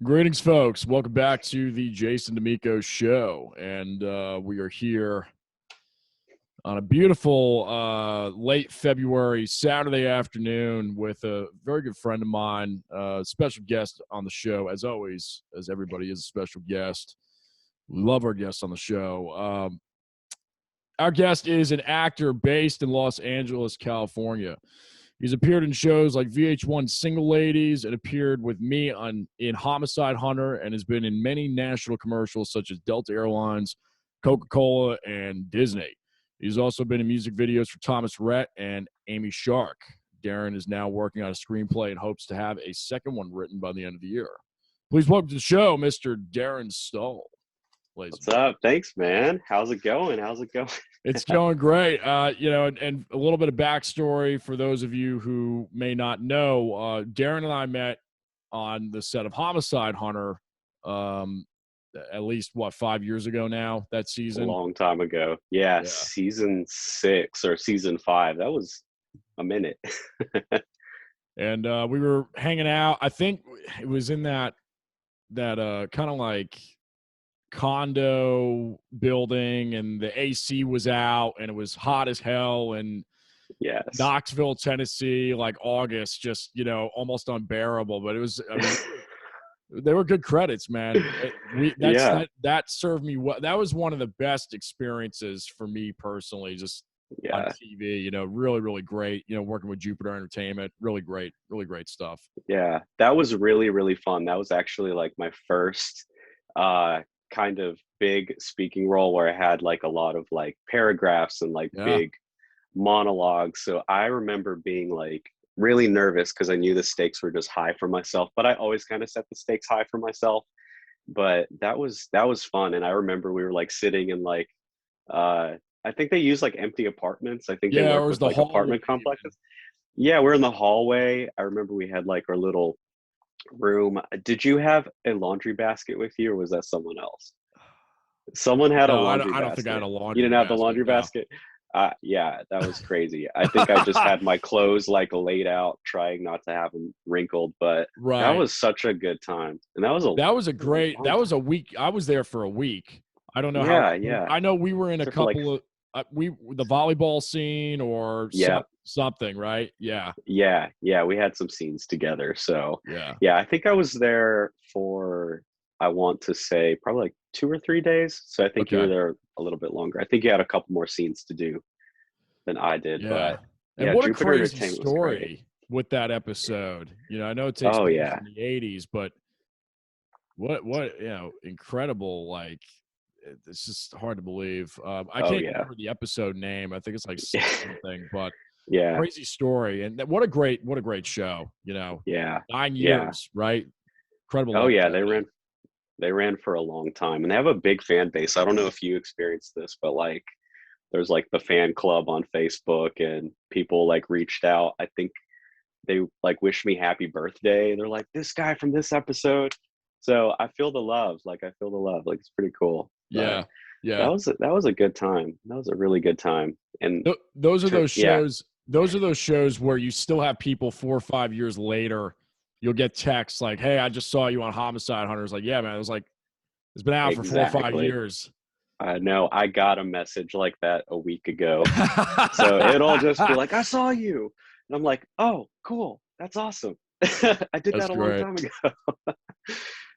Greetings, folks. Welcome back to the Jason Damico show. And we are here on a beautiful late February Saturday afternoon with a very good friend of mine, special guest on the show. As always, as everybody is a special guest. We love our guests on the show. Our guest is an actor based in Los Angeles, California. He's appeared in shows like VH1 Single Ladies and appeared with me in Homicide Hunter and has been in many national commercials such as Delta Airlines, Coca-Cola, and Disney. He's also been in music videos for Thomas Rhett and Amy Shark. Derrin is now working on a screenplay and hopes to have a second one written by the end of the year. Please welcome to the show, Mr. Derrin Stull. What's up? Thanks, man. How's it going? It's going great. And a little bit of backstory for those of you who may not know. Derrin and I met on the set of Homicide Hunter at least, 5 years ago now, that season? A long time ago. Yeah, season 6 or season 5. That was a minute. And we were hanging out. I think it was in that kind of like condo building, and the AC was out and it was hot as hell, and Knoxville, Tennessee, like August, just almost unbearable. But it was, they were good credits, man. That served me well. That was one of the best experiences for me personally, just on TV. Really, really great. Working with Jupiter Entertainment, really great stuff. Yeah, that was really, really fun. That was actually like my first kind of big speaking role where I had like a lot of like paragraphs and like big monologues. So I remember being like really nervous because I knew the stakes were just high for myself, but I always kind of set the stakes high for myself. But that was fun. And I remember we were like sitting in like I think they used like empty apartments. I think they worked with like apartment complexes. Yeah, we're in the hallway. I remember we had like our little room. Did you have a laundry basket with you, or was that someone else? Someone had a laundry basket. I don't think I had a laundry basket. You didn't have the laundry basket? Yeah, that was crazy. I think I just had my clothes like laid out, trying not to have them wrinkled, but that was such a good time. And that was a week. I was there for a week. I don't know how. Yeah. I know we were in a couple of the volleyball scene or something, right? Yeah. We had some scenes together. So I think I was there for, I want to say probably like 2 or 3 days. So I think you were there a little bit longer. I think you had a couple more scenes to do than I did. Yeah. But and what Jupiter a crazy story with that episode. I know it takes place in the 80s, but what incredible, like, it's just hard to believe. I can't remember the episode name. I think it's like something, but crazy story. And what a great show, 9 years, right? Incredible. Oh yeah, they ran for a long time, and they have a big fan base. I don't know if you experienced this, but like there's like the fan club on Facebook, and people like reached out. I think they like wished me happy birthday. They're like, this guy from this episode. So I feel the love. Like it's pretty cool. Yeah. That was a good time. That was a really good time. And those are those shows. Those are those shows where you still have people 4 or 5 years later. You'll get texts like, "Hey, I just saw you on Homicide Hunter." It's like, yeah, man. It was like, it's been out for 4 or 5 years. I know. I got a message like that a week ago. So it'll just be like, "I saw you," and I'm like, "Oh, cool. That's awesome." I did that a long time ago.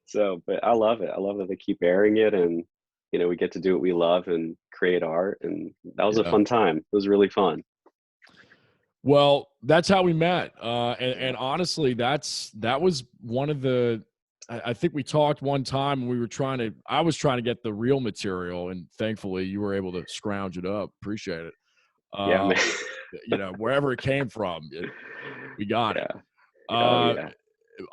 So, but I love it. I love that they keep airing it, and we get to do what we love and create art, and that was a fun time. It was really fun. Well, that's how we met, and honestly, that was one of the. I think we talked one time, and I was trying to get the real material, and thankfully, you were able to scrounge it up. Appreciate it. Man. Wherever it came from, we got it. Yeah.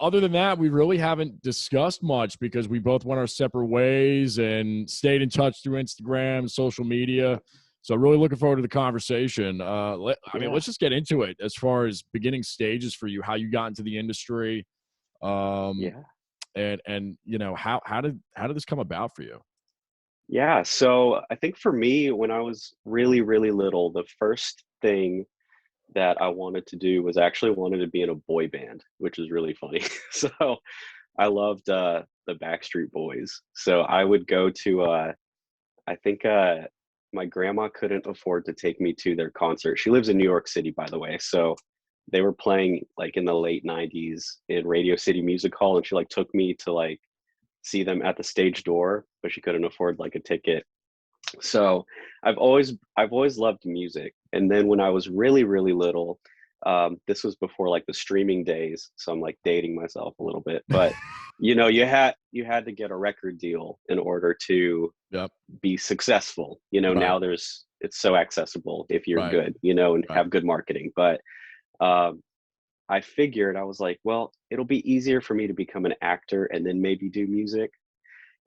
Other than that, we really haven't discussed much because we both went our separate ways and stayed in touch through Instagram, social media. So really looking forward to the conversation. Let's just get into it as far as beginning stages for you, how you got into the industry. And how did this come about for you? Yeah. So I think for me, when I was really, really little, the first thing that I wanted to do was actually wanted to be in a boy band, which is really funny. So I loved the Backstreet Boys. So I would go to I think my grandma couldn't afford to take me to their concert. She lives in New York City, by the way. So they were playing like in the late 90s in Radio City Music Hall, and she like took me to like see them at the stage door, but she couldn't afford like a ticket. So I've always loved music. And then when I was really really little, this was before like the streaming days, so I'm like dating myself a little bit, but you had to get a record deal in order to Yep. be successful. Right. Now it's so accessible if you're Right. good, and Right. have good marketing. But um, I figured, I was like, well, it'll be easier for me to become an actor and then maybe do music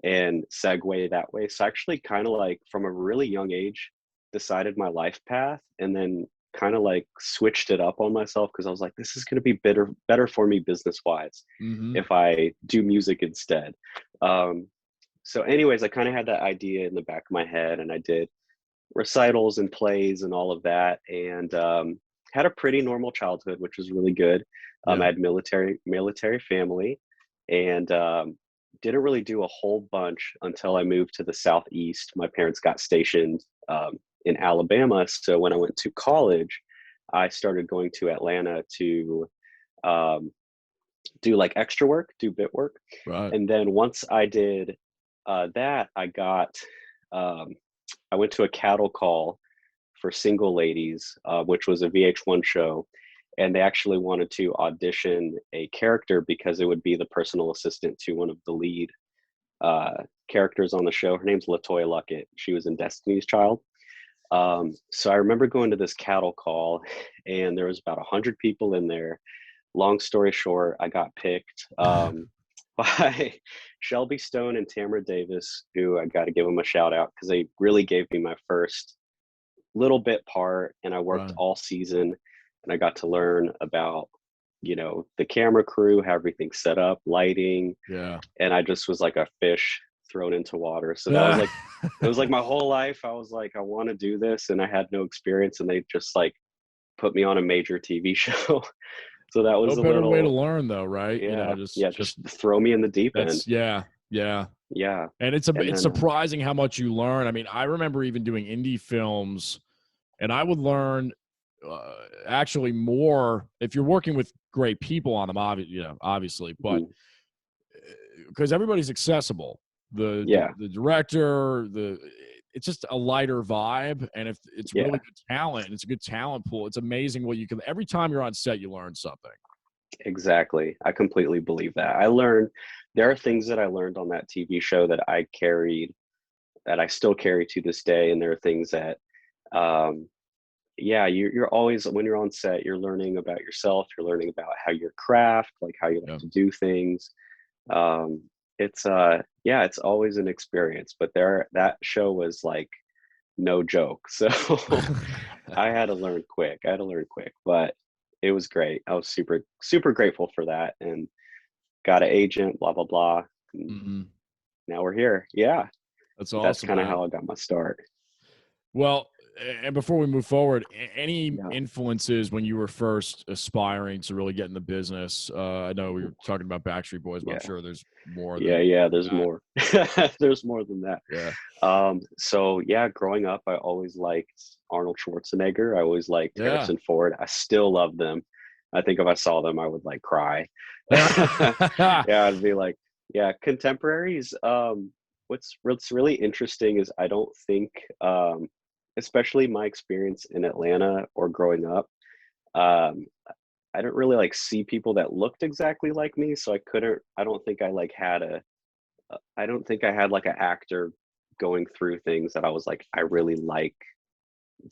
and segue that way. So I actually kind of like from a really young age decided my life path, and then kind of like switched it up on myself because I was like, this is going to be better for me business wise Mm-hmm. if I do music instead. Um, so anyways, I kind of had that idea in the back of my head, and I did recitals and plays and all of that, and had a pretty normal childhood, which was really good. I Yeah. had military family, and didn't really do a whole bunch until I moved to the southeast. My parents got stationed in Alabama, so when I went to college, I started going to Atlanta to um, do like extra work, do bit work, Right. and then once I did that, um, I went to a cattle call for single ladies, which was a VH1 show, and they actually wanted to audition a character because it would be the personal assistant to one of the lead characters on the show. Her name's Latoya Luckett. She was in Destiny's Child. So I remember going to this cattle call, and there was about 100 people in there. Long story short, I got picked by Shelby Stone and Tamara Davis, who I got to give them a shout out because they really gave me my first little bit part, and I worked Right. all season, and I got to learn about the camera crew, how everything's set up, lighting, Yeah. and I just was like a fish thrown into water. So that was like it was like my whole life. I was like, I want to do this, and I had no experience, and they just like put me on a major TV show. So that No was a better way to little, learn though, right? yeah, yeah, Just just throw me in the deep end. that's yeah, yeah. Yeah. And And it's then surprising how much you learn. I mean, I remember even doing indie films, and I would learn actually more if you're working with great people on them, obviously, but mhm, because everybody's accessible. yeah, The director, it's just a lighter vibe, and if it's yeah, really good talent, and it's a good talent pool, it's amazing what you can. Every time you're on set, you learn something. exactly. I completely believe that. There are things that I learned on that TV show that I still carry to this day. And there are things that, um, yeah, you're always, when you're on set, you're learning about yourself, you're learning about how your craft, like how you like Yeah. to do things. Um, yeah, it's always an experience, but that show was like no joke. So I had to learn quick, but it was great. I was super, super grateful for that, and got an agent, blah, blah, blah. And Hmm. now we're here. Yeah. That's That's awesome, kind of man. how I got my start. Well, and before we move forward, any Yeah. influences when you were first aspiring to really get in the business? I know we were talking about Backstreet Boys, but I'm Yeah. sure there's more Yeah. than Yeah. There's that. more. There's more than that. Yeah. So yeah, growing up, I always liked Arnold Schwarzenegger. I always liked Yeah. Harrison Ford. I still love them. I think if I saw them, I would like cry. Yeah, I'd be like, yeah, contemporaries. What's really interesting is I don't think, especially my experience in Atlanta or growing up, um, I didn't really like see people that looked exactly like me. So I couldn't. I don't think I like had a. I don't think I had like an actor going through things that I was like, I really like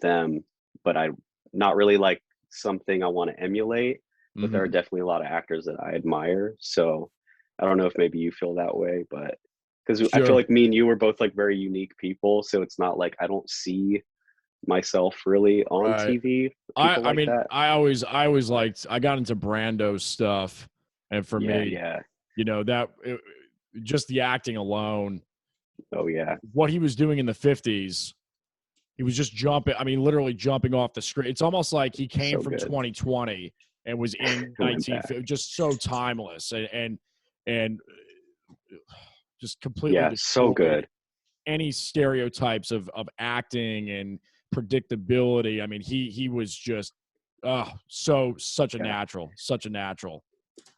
them, but I not really like something I want to emulate. But there are Hmm. definitely a lot of actors that I admire. So I don't know if maybe you feel that way, but because I feel Sure. like me and you were both like very unique people. So it's not like I don't see myself really on Right. TV, I people I like mean, that. I always liked. I got into Brando stuff, and for Yeah, me, yeah. just the acting alone, Oh yeah. what he was doing in the 50s, he was just jumping. I mean, literally jumping off the screen. It's almost like he came So from good. 2020 and was in I went back. 1950. Just so timeless, and and just completely so destroyed good. any stereotypes of acting and predictability. I mean, he was just such a natural.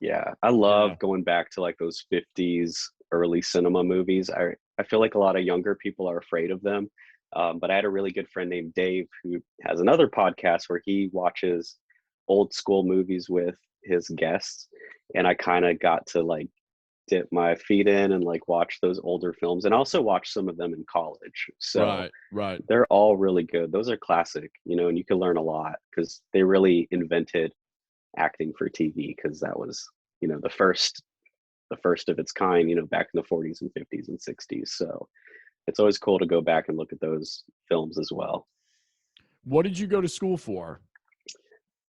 Yeah, I love going back to like those 50s early cinema movies. I feel like a lot of younger people are afraid of them. But I had a really good friend named Dave who has another podcast where he watches old school movies with his guests. And I kind of got to like dip my feet in and like watch those older films and also watch some of them in college. So right. they're all really good. Those are classic, and you can learn a lot because they really invented acting for TV because that was, the first of its kind, back in the 40s and 50s and 60s. So it's always cool to go back and look at those films as well. What did you go to school for?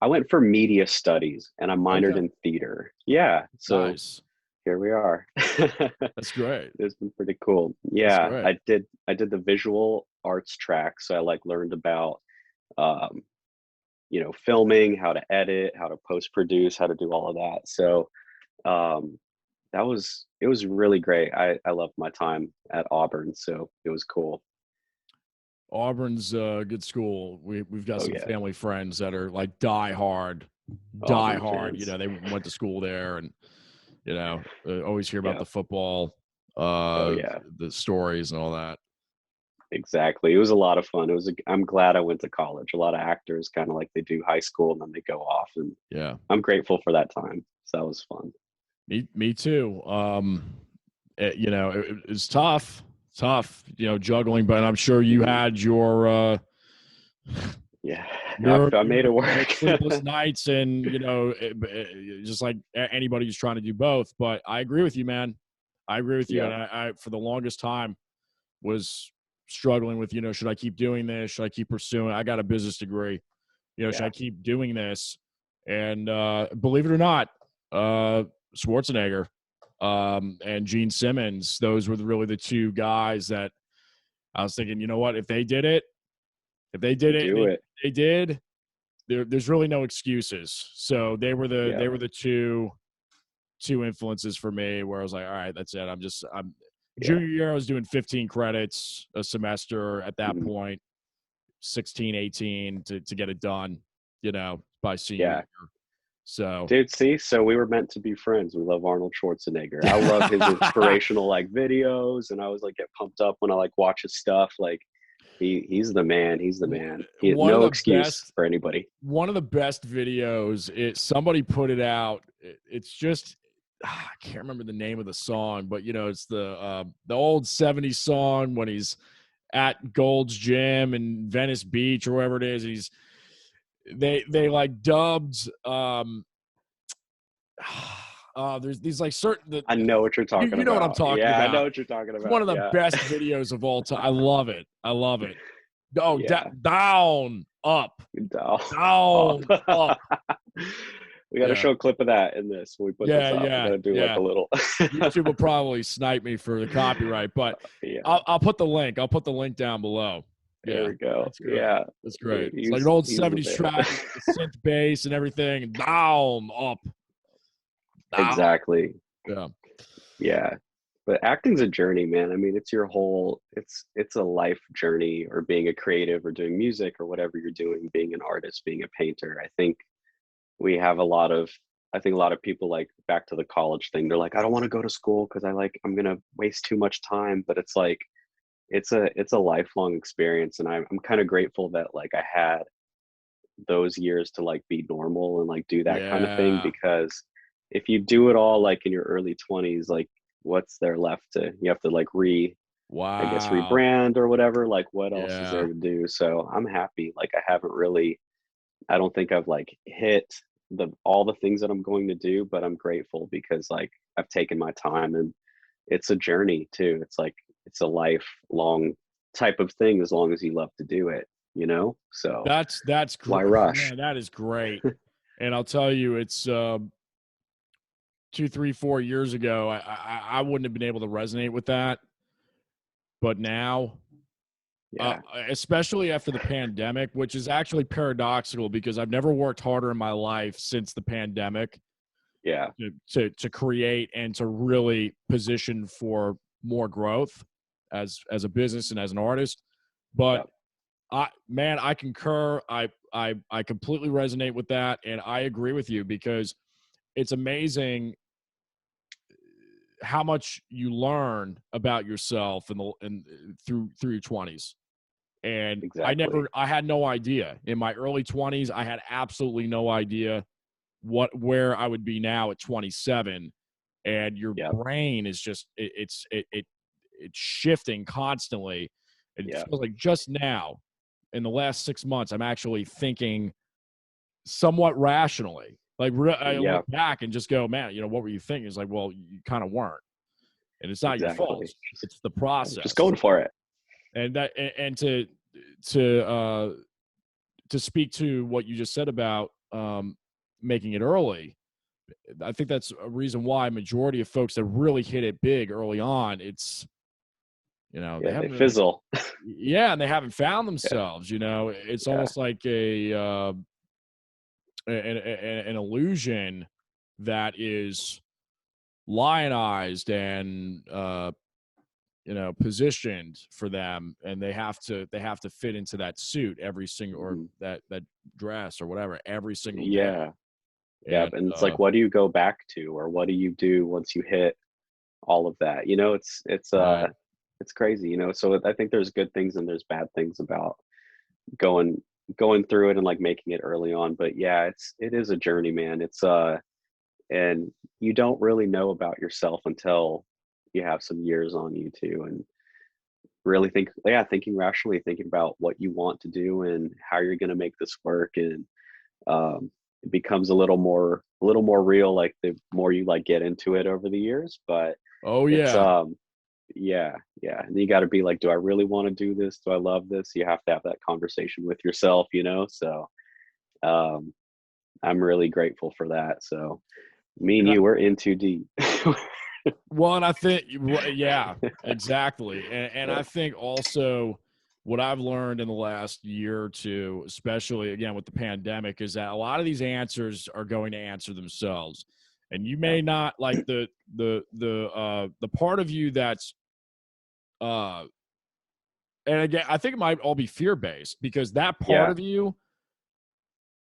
I went for media studies and I minored in theater. Yeah. So nice. Here we are. That's great. It's been pretty cool. Yeah. I did the visual arts track. So I like learned about, filming, how to edit, how to post produce, how to do all of that. So, it was really great. I loved my time at Auburn. So it was cool. Auburn's a good school. We've got some family friends that are like die hard. They went to school there, and always hear about the football, the stories and all that. Exactly. It was a lot of fun. I'm glad I went to college. A lot of actors kind of like they do high school and then they go off, and I'm grateful for that time. So that was fun. Me too. It's tough, juggling, but I'm sure you had your, I made it work. Sleepless nights and, just like anybody who's trying to do both. But I agree with you, man. I agree with you. And I, for the longest time, was struggling with, should I keep doing this? Should I keep pursuing? I got a business degree. Should I keep doing this? And believe it or not, Schwarzenegger and Gene Simmons, those were really the two guys that I was thinking, you know what, if they did it, they did, there's really no excuses. So they were the two influences for me where I was like, all right, that's it. Junior year, I was doing 15 credits a semester at that point, 16, 18 to get it done, by senior year. So, dude, so we were meant to be friends. We love Arnold Schwarzenegger. I love his inspirational like videos, and I always like get pumped up when I like watch his stuff. Like he's the man. He's the man. He has no excuse for anybody. One of the best videos. Somebody put it out. It's just I can't remember the name of the song, but it's the old 70s song when he's at Gold's Gym in Venice Beach or wherever it is. They like dubbed there's these like certain I know what you're talking about. You know what I'm talking about. Yeah, I know what you're talking about. It's one of the best videos of all time. I love it. Oh, down, up. Down, up. We got to show a clip of that in this when we put this up. We got to do like a little. YouTube will probably snipe me for the copyright, but I'll put the link. I'll put the link down below. There we go. That's great. It's like an old 70s track, synth bass and everything. Down, up. Down. Exactly. Yeah. Yeah. But acting's a journey, man. I mean, it's your whole, it's a life journey, or being a creative or doing music or whatever you're doing, being an artist, being a painter. I think a lot of people like back to the college thing. They're like, I don't want to go to school because I'm going to waste too much time. But it's like, it's a lifelong experience. And I'm kind of grateful that like I had those years to like be normal and like do that kind of thing, because if you do it all like in your early 20s, like what's there left you have to like rebrand or whatever, like what else is there to do? So I'm happy. Like I don't think I've like hit all the things that I'm going to do, but I'm grateful because like I've taken my time, and it's a journey too. It's like, it's a lifelong type of thing as long as you love to do it, so that's great. Why rush? Man, that is great. And I'll tell you, it's 2, 3, 4 years ago, I wouldn't have been able to resonate with that. But now, especially after the pandemic, which is actually paradoxical because I've never worked harder in my life since the pandemic. Yeah. to create and to really position for more growth as a business and as an artist. But Yep. I concur. I completely resonate with that, and I agree with you, because it's amazing how much you learn about yourself through your 20s. And Exactly. I had no idea in my early 20s. I had absolutely no idea where I would be now at 27. And your Yep. brain is just it's shifting constantly. It Yep. feels like just now in the last 6 months, I'm actually thinking somewhat rationally. Like I look Yep. back and just go, man, what were you thinking? It's like, well, you kind of weren't, and it's not your fault. Exactly. It's the Just process. going for it. And to to speak to what you just said about making it early, I think that's a reason why majority of folks that really hit it big early on, it's they Yeah, they haven't really, fizzle. yeah, and they haven't found Yeah. themselves. It's Yeah. almost like an illusion that is lionized and positioned for them, and they have to fit into that suit every single, or Mhm. that dress or whatever, every single day. Yeah. Yeah. And And it's like, what do you go back to, or what do you do once you hit all of that? right. It's crazy, So I think there's good things and there's bad things about going going through it and like making it early on. But yeah, it is a journey, man. And you don't really know about yourself until you have some years on you too, and really thinking rationally, thinking about what you want to do and how you're going to make this work. And it becomes a little more real, like the more you like get into it over the years. But Oh it's yeah. yeah, yeah. And you got to be like, do I really want to do this? Do I love this? You have to have that conversation with yourself. So um I'm really grateful for that. So me and And you, we're in too deep. well, and I think, yeah, exactly. And Yeah. I think also what I've learned in the last year or two, especially again with the pandemic, is that a lot of these answers are going to answer themselves. And you Yeah. may not like the part of you that's uh and again, I think it might all be fear based, because that part Yeah. of you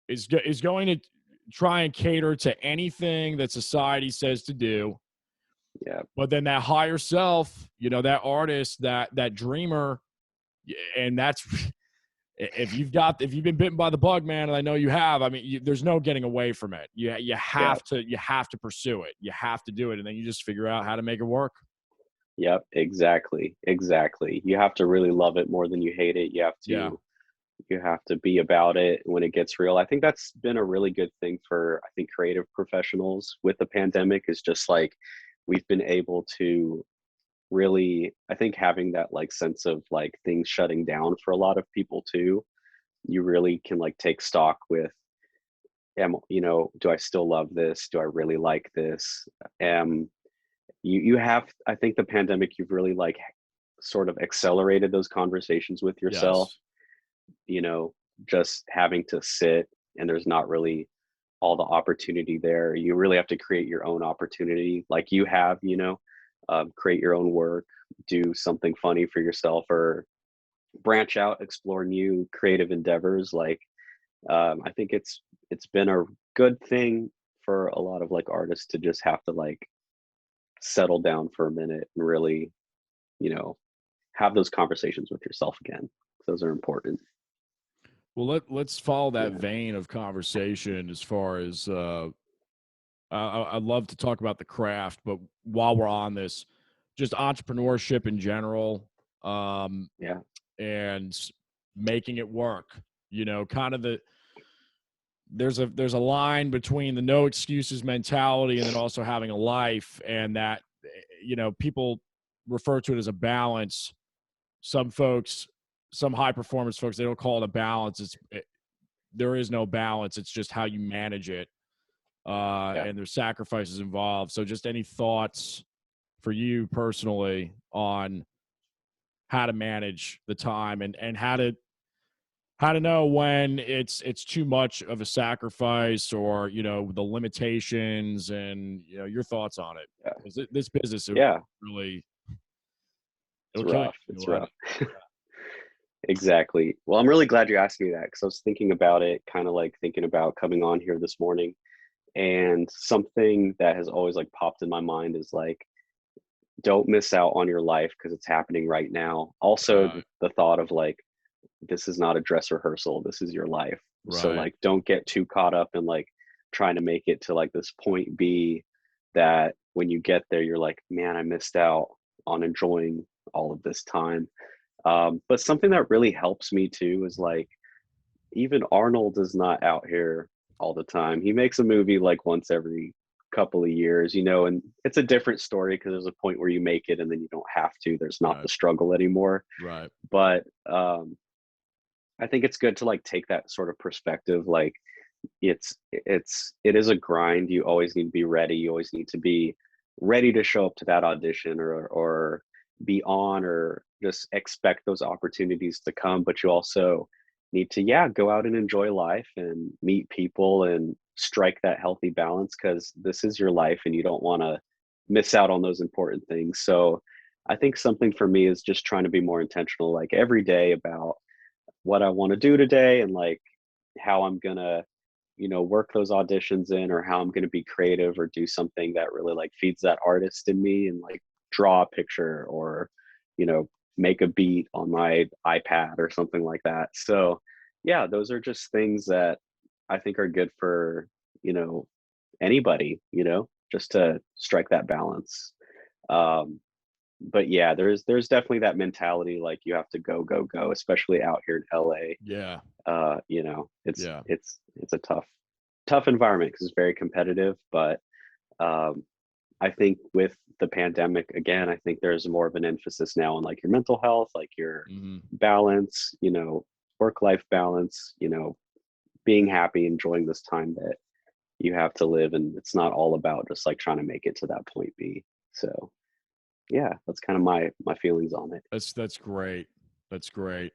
is going to try and cater to anything that society says to do. Yeah. But then that higher self, that artist, that dreamer, and that's if you've been bitten by the bug, man, and I know you have. I mean, there's no getting away from it. You Yeah. have to pursue it. You have to do it, and then you just figure out how to make it work. Yep. Exactly. Exactly. You have to really love it more than you hate it. Yeah. You have to be about it when it gets real. I think that's been a really good thing for, I think, creative professionals with the pandemic, is just like we've been able to really, I think, having that like sense of like things shutting down for a lot of people too. You really can like take stock with, do I still love this? Do I really like this? You have, I think the pandemic, you've really like sort of accelerated those conversations with yourself, Yes. you know, just having to sit, and there's not really all the opportunity there. You really have to create your own opportunity, like you have, create your own work, do something funny for yourself, or branch out, explore new creative endeavors. Like, I think it's been a good thing for a lot of like artists to just have to like settle down for a minute and really, you know, have those conversations with yourself again. Those are important. Well, let's follow that Yeah. vein of conversation as far as I'd love to talk about the craft, but while we're on this, just entrepreneurship in general, um, Yeah. and making it work. Kind of there's a line between the no excuses mentality and then also having a life, and that people refer to it as a balance. Some folks, some high performance folks, they don't call it a balance. There is no balance. It's just how you manage it, Yeah. and there's sacrifices involved. So, just any thoughts for you personally on how to manage the time and how how to know when it's too much of a sacrifice, or the limitations, and your thoughts on it. Yeah. 'Cause this business, it Yeah, really, it's it'll kill you rough. if you It's let rough. it. Exactly. Well, I'm really glad you asked me that because I was thinking about it, kind of like thinking about coming on here this morning. And something that has always like popped in my mind is like, don't miss out on your life because it's happening right now. Also, Right, the thought of like, this is not a dress rehearsal, this is your life. So, right. like, don't get too caught up in like trying to make it to like this point B that when you get there, you're like, man, I missed out on enjoying all of this time. But something that really helps me too is like, even Arnold is not out here all the time. He makes a movie like once every couple of years, and it's a different story because there's a point where you make it and then you don't have to. There's not Right, the struggle anymore. right. But I think it's good to like take that sort of perspective. Like it is a grind. You always need to be ready. You always need to be ready to show up to that audition or be on or just expect those opportunities to come. But you also need to, yeah, go out and enjoy life and meet people and strike that healthy balance because this is your life and you don't want to miss out on those important things. So I think something for me is just trying to be more intentional, like every day about what I want to do today and like how I'm gonna, work those auditions in or how I'm gonna be creative or do something that really like feeds that artist in me and like draw a picture or, you know, make a beat on my iPad or something like that. So yeah, those are just things that I think are good for, you know, anybody, just to strike that balance. Um, but yeah, there's definitely that mentality like you have to go, go, go, especially out here in LA. Yeah, It's yeah. it's a tough environment because it's very competitive. But um, I think with the pandemic, again, I think there's more of an emphasis now on like your mental health, like your Hmm. balance, work life balance, being happy, enjoying this time that you have to live, and it's not all about just like trying to make it to that point B. So yeah, that's kind of my feelings on it. That's great. That's great.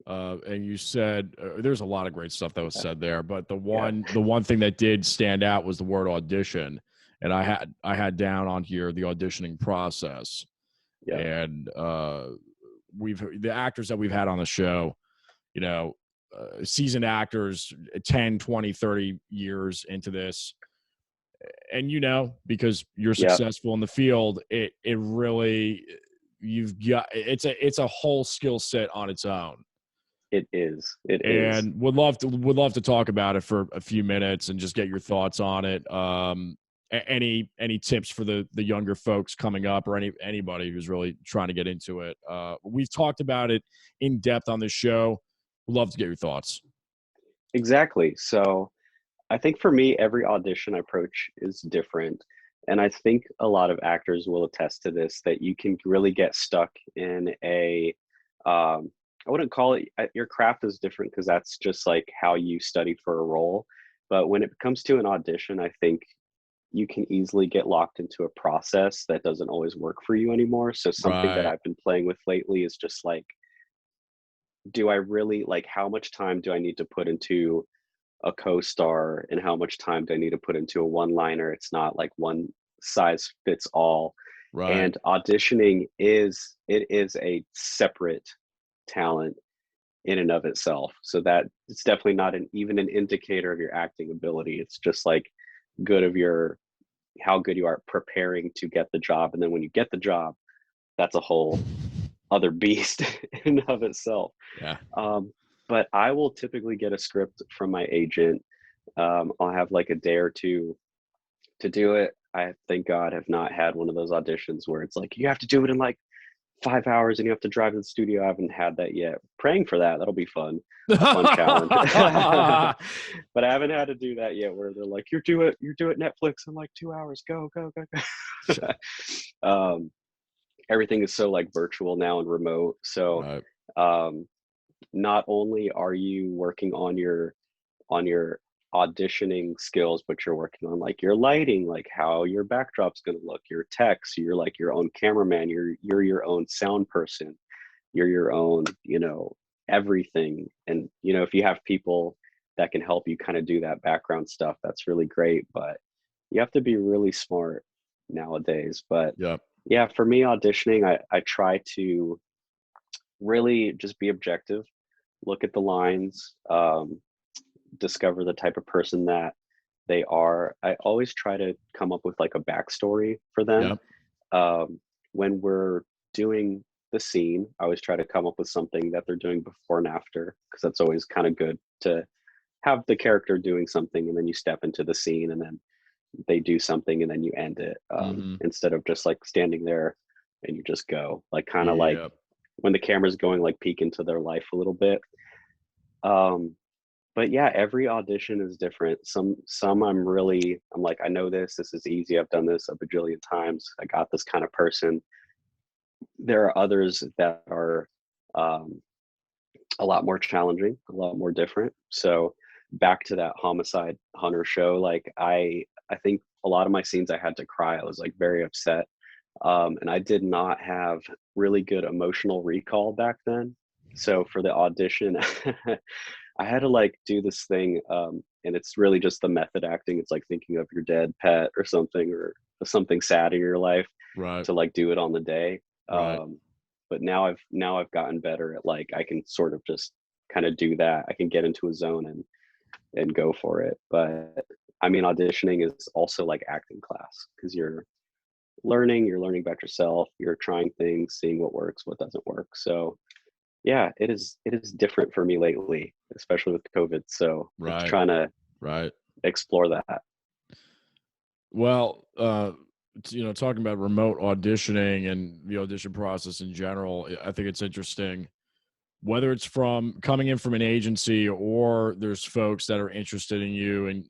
And you said there's a lot of great stuff that was Yeah, said there, but the yeah, one thing that did stand out was the word audition, and I had down on here the auditioning process, yeah, and we've the actors that we've had on the show, you know, seasoned actors, 10, 20, 30 years into this, and because you're yeah. successful in the field, it really, you've got, it's a whole skill set on its own, It is. It is. and would love to talk about it for a few minutes and just get your thoughts on it. Any tips for the younger folks coming up, or anybody who's really trying to get into it? We've talked about it in depth on this show. Would love to get your thoughts. Exactly. So I think for me, every audition approach is different. And I think a lot of actors will attest to this that you can really get stuck in I wouldn't call it, your craft is different because that's just like how you study for a role. But when it comes to an audition, I think you can easily get locked into a process that doesn't always work for you anymore. So something that Right. I've been playing with lately is just like, do I really like how much time do I need to put into a co-star and how much time do I need to put into a one-liner? It's not like one size fits all. Right. And auditioning is a separate talent in and of itself. So that it's definitely not even an indicator of your acting ability. It's just like good of your how good you are at preparing to get the job. And then when you get the job, that's a whole other beast in and of itself. Yeah. Um, but I will typically get a script from my agent. I'll have like a day or two to do it. I thank God have not had one of those auditions where it's like you have to do it in like 5 hours and you have to drive to the studio. I haven't had that yet. Praying for that. That'll be fun. A fun challenge. But I haven't had to do that yet where they're like, you're Netflix in like 2 hours. Go, go, go, go. Everything is so like virtual now and remote. So Right. um not only are you working on your auditioning skills, but you're working on like your lighting, like how your backdrop's going to look, your text, you're like your own cameraman, you're your own sound person, you're your own, everything. And if you have people that can help you kind of do that background stuff, that's really great. But you have to be really smart nowadays. But Yep. yeah, for me, auditioning, I try to really just be objective, look at the lines, discover the type of person that they are. I always try to come up with like a backstory for them. Yep. When we're doing the scene, I always try to come up with something that they're doing before and after, because that's always kind of good to have the character doing something and then you step into the scene and then they do something and then you end it, instead of just like standing there and you just go, like kind of like Yep. when the camera's going, like peek into their life a little bit. But yeah, every audition is different. Some I'm like, I know this is easy, I've done this a bajillion times, I got this kind of person. There are others that are a lot more challenging, a lot more different. So back to that homicide hunter show, like I think a lot of my scenes I had to cry. I was like very upset. And I did not have really good emotional recall back then. So for the audition, I had to like do this thing, and it's really just the method acting. It's like thinking of your dead pet or something sad in your life, Right. to like do it on the day. Right. But now I've gotten better at, like, I can sort of just kind of do that. I can get into a zone and go for it. But I mean, auditioning is also like acting class, because you're learning about yourself, you're trying things, seeing what works, what doesn't work. So yeah, it is different for me lately, especially with COVID. So just Right. trying to Right. explore that. Well, talking about remote auditioning and the audition process in general, I think it's interesting, whether it's from coming in from an agency or there's folks that are interested in you and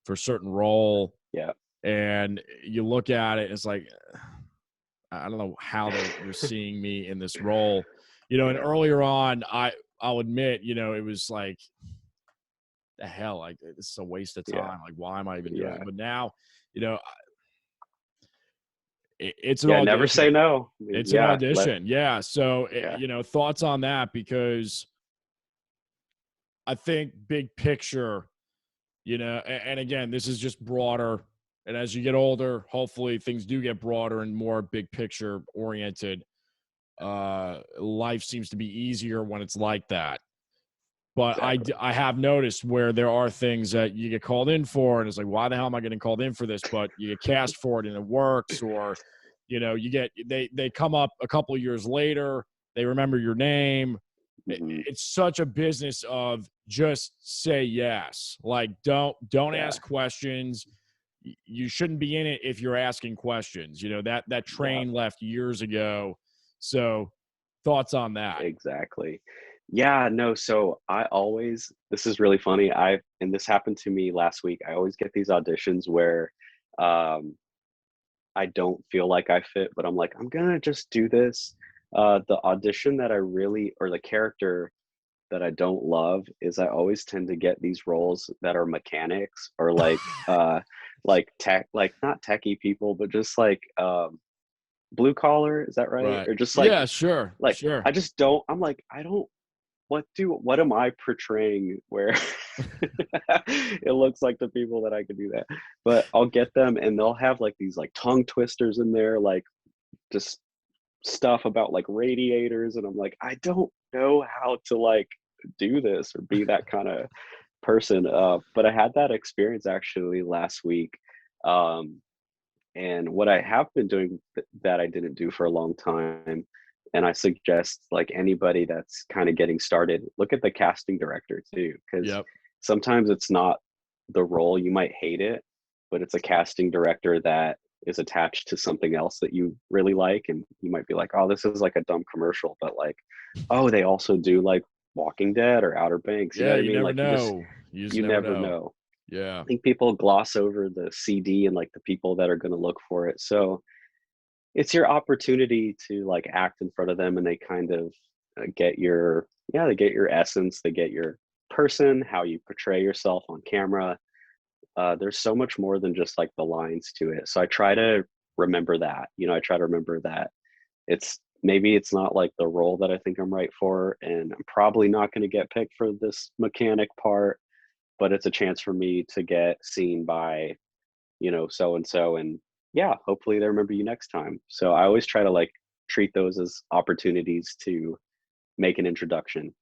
for a certain role, Yeah. and you look at it, it's like, I don't know how they're seeing me in this role, and Yeah. earlier on, I'll admit, it was like, the hell, like, this is a waste of Yeah. time. Like, why am I even doing Yeah. it? But now, you know, it's an Yeah. Never say audition. no. I mean, It's an yeah. audition. Yeah. So, Yeah. thoughts on that? Because I think big picture, and again, this is just broader. And as you get older, hopefully things do get broader and more big picture oriented. Life seems to be easier when it's like that. But Exactly. I have noticed where there are things that you get called in for, and it's like, why the hell am I getting called in for this? But you get cast for it and it works, or they come up a couple of years later, they remember your name. Hmm. It's such a business of just say yes. Like, don't Yeah. ask questions. You shouldn't be in it if you're asking questions. That Yeah. train left years ago. So, thoughts on that? Exactly. Yeah, no, so this is really funny. And this happened to me last week. I always get these auditions where um I don't feel like I fit, but I'm like, I'm gonna just do this. The audition that I really, or the character that I don't love, is I always tend to get these roles that are mechanics, or like tech, like not techie people, but just like blue collar, is that right? Right. Or just Yeah, sure. like Sure. I just don't, I'm like, I don't, what am I portraying where it looks like the people that I could do that. But I'll get them and they'll have like these like tongue twisters in there, like just stuff about like radiators, and I'm like, I don't know how to like do this or be that kind of person. But I had that experience actually last week. Um, and what I have been doing that I didn't do for a long time, and I suggest like anybody that's kind of getting started, look at the casting director too, because Yep. sometimes it's not the role, you might hate it, but it's a casting director that is attached to something else that you really like, and you might be like, oh, this is like a dumb commercial, but like, oh, they also do like Walking Dead or Outer Banks, you know Yeah, what I you mean? never Like know. You just you never never know. know. Yeah. I think people gloss over the CD and like the people that are going to look for it. So it's your opportunity to like act in front of them, and they kind of get your, yeah, they get your essence, they get your person, how you portray yourself on camera. There's so much more than just like the lines to it. So I try to remember that. I try to remember that it's maybe it's not like the role that I think I'm right for, and I'm probably not going to get picked for this mechanic part, but it's a chance for me to get seen by, so and so, and yeah, hopefully they remember you next time. So I always try to like treat those as opportunities to make an introduction.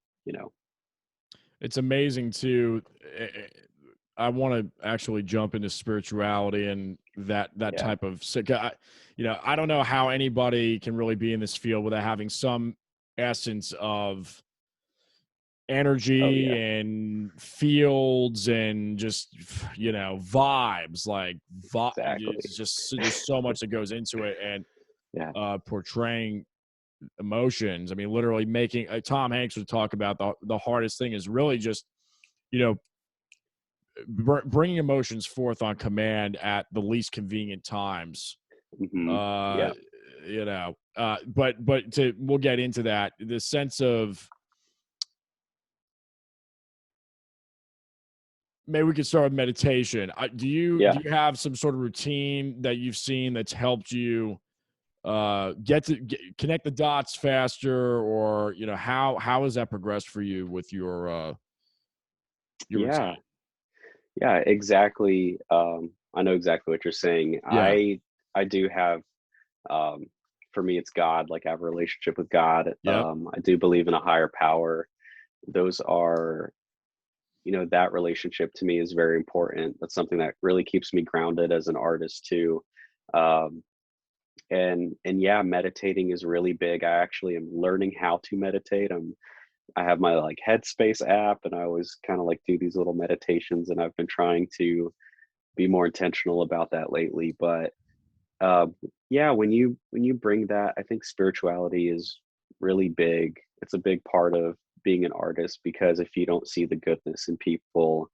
It's amazing too. I want to actually jump into spirituality and that Yeah. type of, I don't know how anybody can really be in this field without having some essence of Oh energy yeah. and fields and just, vibes. Like Exactly. it's just, there's so much that goes into it, and Yeah. portraying emotions. I mean, literally making Tom Hanks would talk about the hardest thing is really just, you know, bringing emotions forth on command at the least convenient times. Hmm. Uh, Yeah. but we'll get into that. The sense of, maybe we could start with meditation. Do Yeah. you have some sort of routine that you've seen that's helped you connect the dots faster, or how has that progressed for you with your Yeah. routine? Yeah, exactly. I know exactly what you're saying. Yeah. I do have, um, for me, it's God. Like I have a relationship with God. Yep. I do believe in a higher power. Those are, that relationship to me is very important. That's something that really keeps me grounded as an artist too. Um, and yeah, meditating is really big. I actually am learning how to meditate. I have my like Headspace app, and I always kind of like do these little meditations, and I've been trying to be more intentional about that lately. But um, yeah, when you bring that, I think spirituality is really big. It's a big part of being an artist, because if you don't see the goodness in people,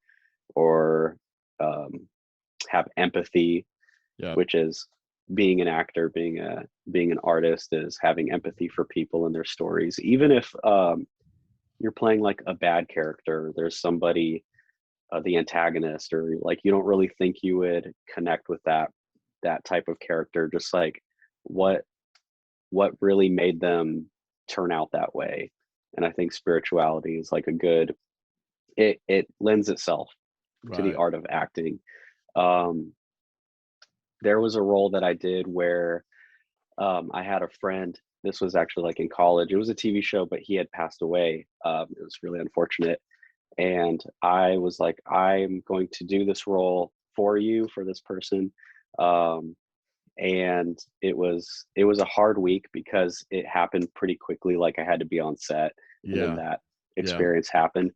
or um, have empathy, Yep. which is being an actor, being an artist is having empathy for people and their stories. Even if you're playing like a bad character, there's somebody, the antagonist, or like you don't really think you would connect with that type of character, just like what what really made them turn out that way. And I think spirituality is like a good, it lends itself to the Right. art of acting. um there was a role that I did where, I had a friend. This was actually like in college. It was a TV show, but he had passed away. It was really unfortunate. And I was like, I'm going to do this role for you, for this person. Um, and it was a hard week because it happened pretty quickly. Like I had to be on set, and then Yeah. that Yeah. experience happened.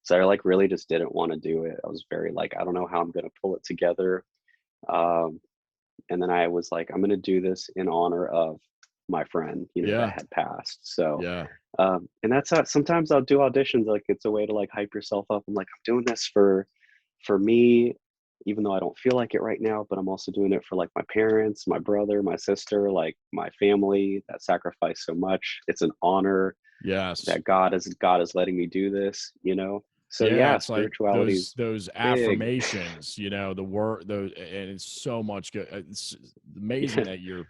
So I like really just didn't want to do it. I was very like, I don't know how I'm going to pull it together. Um, and then I was like, I'm going to do this in honor of my friend, that Yeah. had passed. So, Yeah. and that's how sometimes I'll do auditions. Like it's a way to like hype yourself up. I'm like, I'm doing this for me, even though I don't feel like it right now, but I'm also doing it for like my parents, my brother, my sister, like my family that sacrificed so much. It's an honor Yes. that God is letting me do this. So Yeah, yeah, it's like spirituality is those big. affirmations, the word, those, and it's so much good. It's amazing Yeah, that you're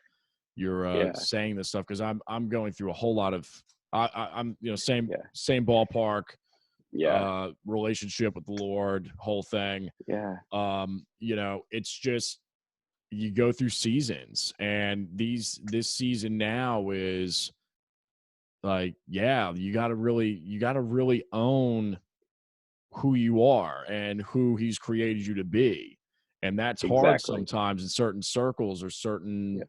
yeah, saying this stuff, because I'm going through a whole lot of, I'm yeah, same ballpark, yeah, relationship with the Lord, whole thing. yeah, It's just, you go through seasons, and this season now is like, yeah, you got to really own who you are and who he's created you to be. And that's hard exactly. sometimes in certain circles, or certain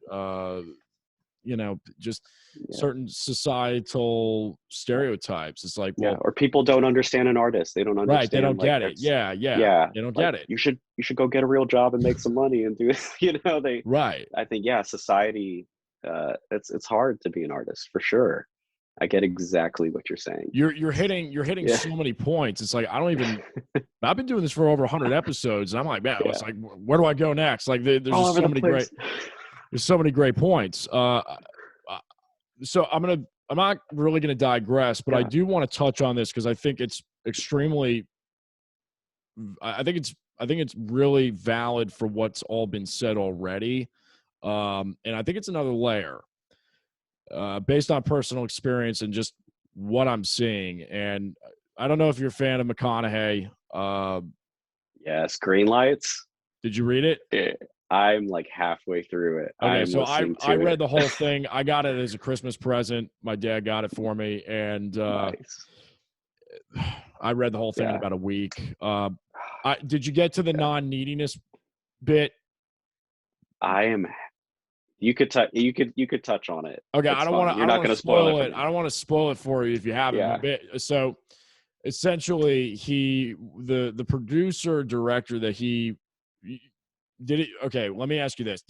Yeah, just yeah. certain societal stereotypes. It's like, Yeah, well, or people don't understand an artist. They don't right, they understand don't like get it. that's Yeah, yeah. yeah, They don't like get it. you should go get a real job and make some money and do they Right. I think yeah, society, it's hard to be an artist for sure. I get exactly what you're saying. You're hitting Yeah. so many points. It's like, I've been doing this for over 100 episodes, and I'm like, man, it's Yeah. like, where do I go next? Like, there's All just over so the many great place. there's so many great points. So I'm not really gonna digress, but I Yeah. do want to touch on this, because I think it's extremely I think it's really valid for what's all been said already. And I think it's another layer. based on personal experience and just what I'm seeing. And I don't know if you're a fan of McConaughey. Yes, green lights. Did you read it? I'm like halfway through it. Okay, I'm so listening I to read it. the whole thing. I got it as a Christmas present. My dad got it for me, and Nice. I read the whole thing in Yeah. about a week. Did you get to the non-neediness bit? I am. You could touch. You could touch on it. Okay, It's I don't fine. want You're not going to to spoil it spoil for it. me. I don't want to spoil it for you if you haven't. Yeah. So essentially, the producer director that he did it. Okay, let me ask you this: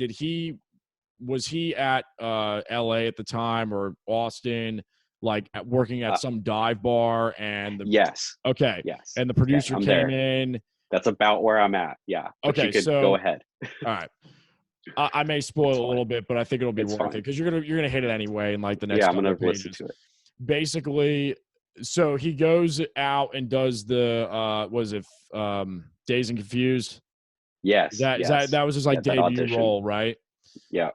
was he at L.A. at the time or Austin, like working at some dive bar? And Yes. okay, Yes. and the Okay, producer I'm came there. in. That's about where I'm at. Yeah. But Okay, you could so go ahead. all right. I may spoil It's it a little fine. bit, but I think it'll be It's worth it fine. because you're gonna hit it anyway in like the next Yeah, I'm couple gonna of listen pages. to it. Basically, so he goes out and does the was it Dazed and Confused? Yes. Yes. That was his Yeah. like That debut audition. role, right? Yeah.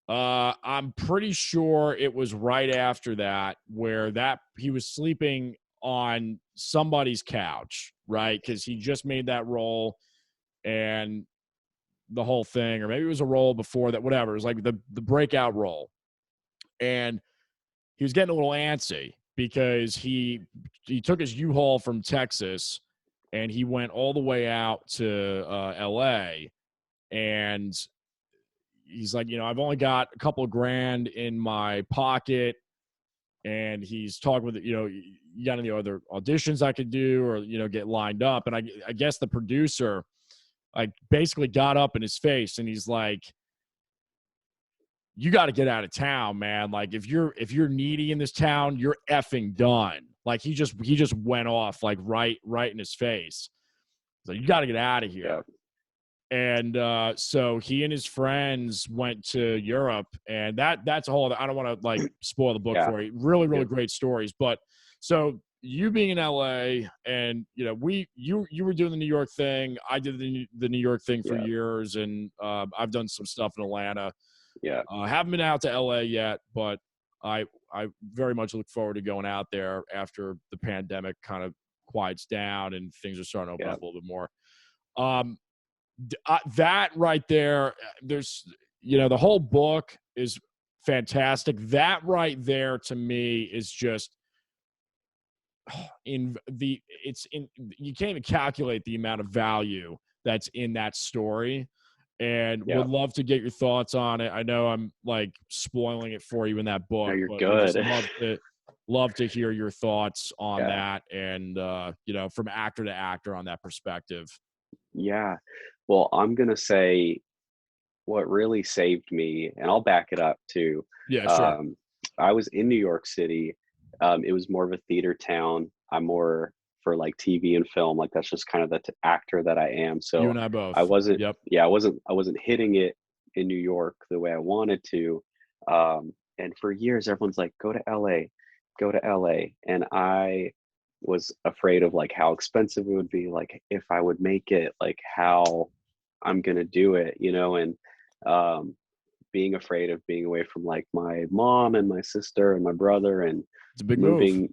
I'm pretty sure it was right after that where that he was sleeping on somebody's couch, right? Because he just made that role and the whole thing, or maybe it was a role before that, whatever. It was like the breakout role. And he was getting a little antsy because he took his U-Haul from Texas and he went all the way out to LA, and he's like, I've only got a couple of grand in my pocket. And he's talking with, you got any other auditions I could do or, get lined up. And I guess the producer like basically got up in his face and he's like, you got to get out of town, man. Like if you're needy in this town, you're effing done. Like he just went off like right in his face. So you got to get out of here. Yeah. And so he and his friends went to Europe, and that's a whole other, I don't want to like spoil the book for you. Really, really great stories. But so you being in LA and you were doing the New York thing. I did the New York thing for years, and I've done some stuff in Atlanta. Yeah. Haven't been out to LA yet, but I very much look forward to going out there after the pandemic kind of quiets down and things are starting to open up a little bit more. That right there, there's the whole book is fantastic. That right there to me is just you can't even calculate the amount of value that's in that story, and would love to get your thoughts on it. I know I'm like spoiling it for you in that book, No, you're but good. would just love to hear your thoughts on that, and from actor to actor on that perspective. Yeah. Well, I'm going to say what really saved me, and I'll back it up too. Yeah, sure. I was in New York City. It was more of a theater town. I'm more for like TV and film. Like that's just kind of the actor that I am. So you and I both. I wasn't, Yep. I wasn't hitting it in New York the way I wanted to. And for years, everyone's like, go to LA, go to LA. And I was afraid of like how expensive it would be, like if I would make it, like how I'm gonna do it, and being afraid of being away from like my mom and my sister and my brother, and it's a big moving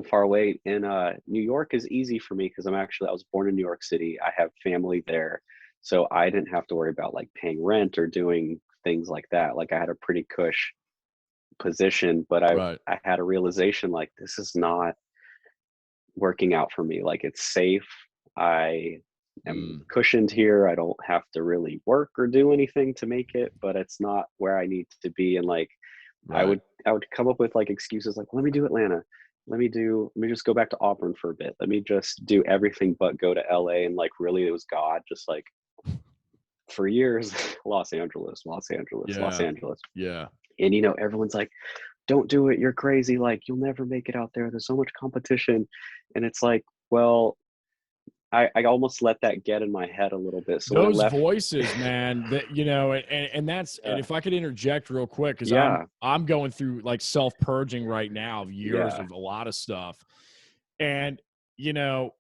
far away. In New York is easy for me because I was born in New York City. I have family there, so I didn't have to worry about like paying rent or doing things like that. Like I had a pretty cush position, but I had a realization like this is not working out for me. Like it's safe. I am cushioned here. I don't have to really work or do anything to make it, but it's not where I need to be. And like I would come up with like excuses like, let me do Atlanta. Let me just go back to Auburn for a bit. Let me just do everything but go to LA. And like really it was God, just like for years, Los Angeles. Yeah. And everyone's like, don't do it, you're crazy, like you'll never make it out there, there's so much competition. And it's like, well, I almost let that get in my head a little bit. So those voices, man, that and that's and if I could interject real quick, because I'm going through like self-purging right now of years of a lot of stuff. And your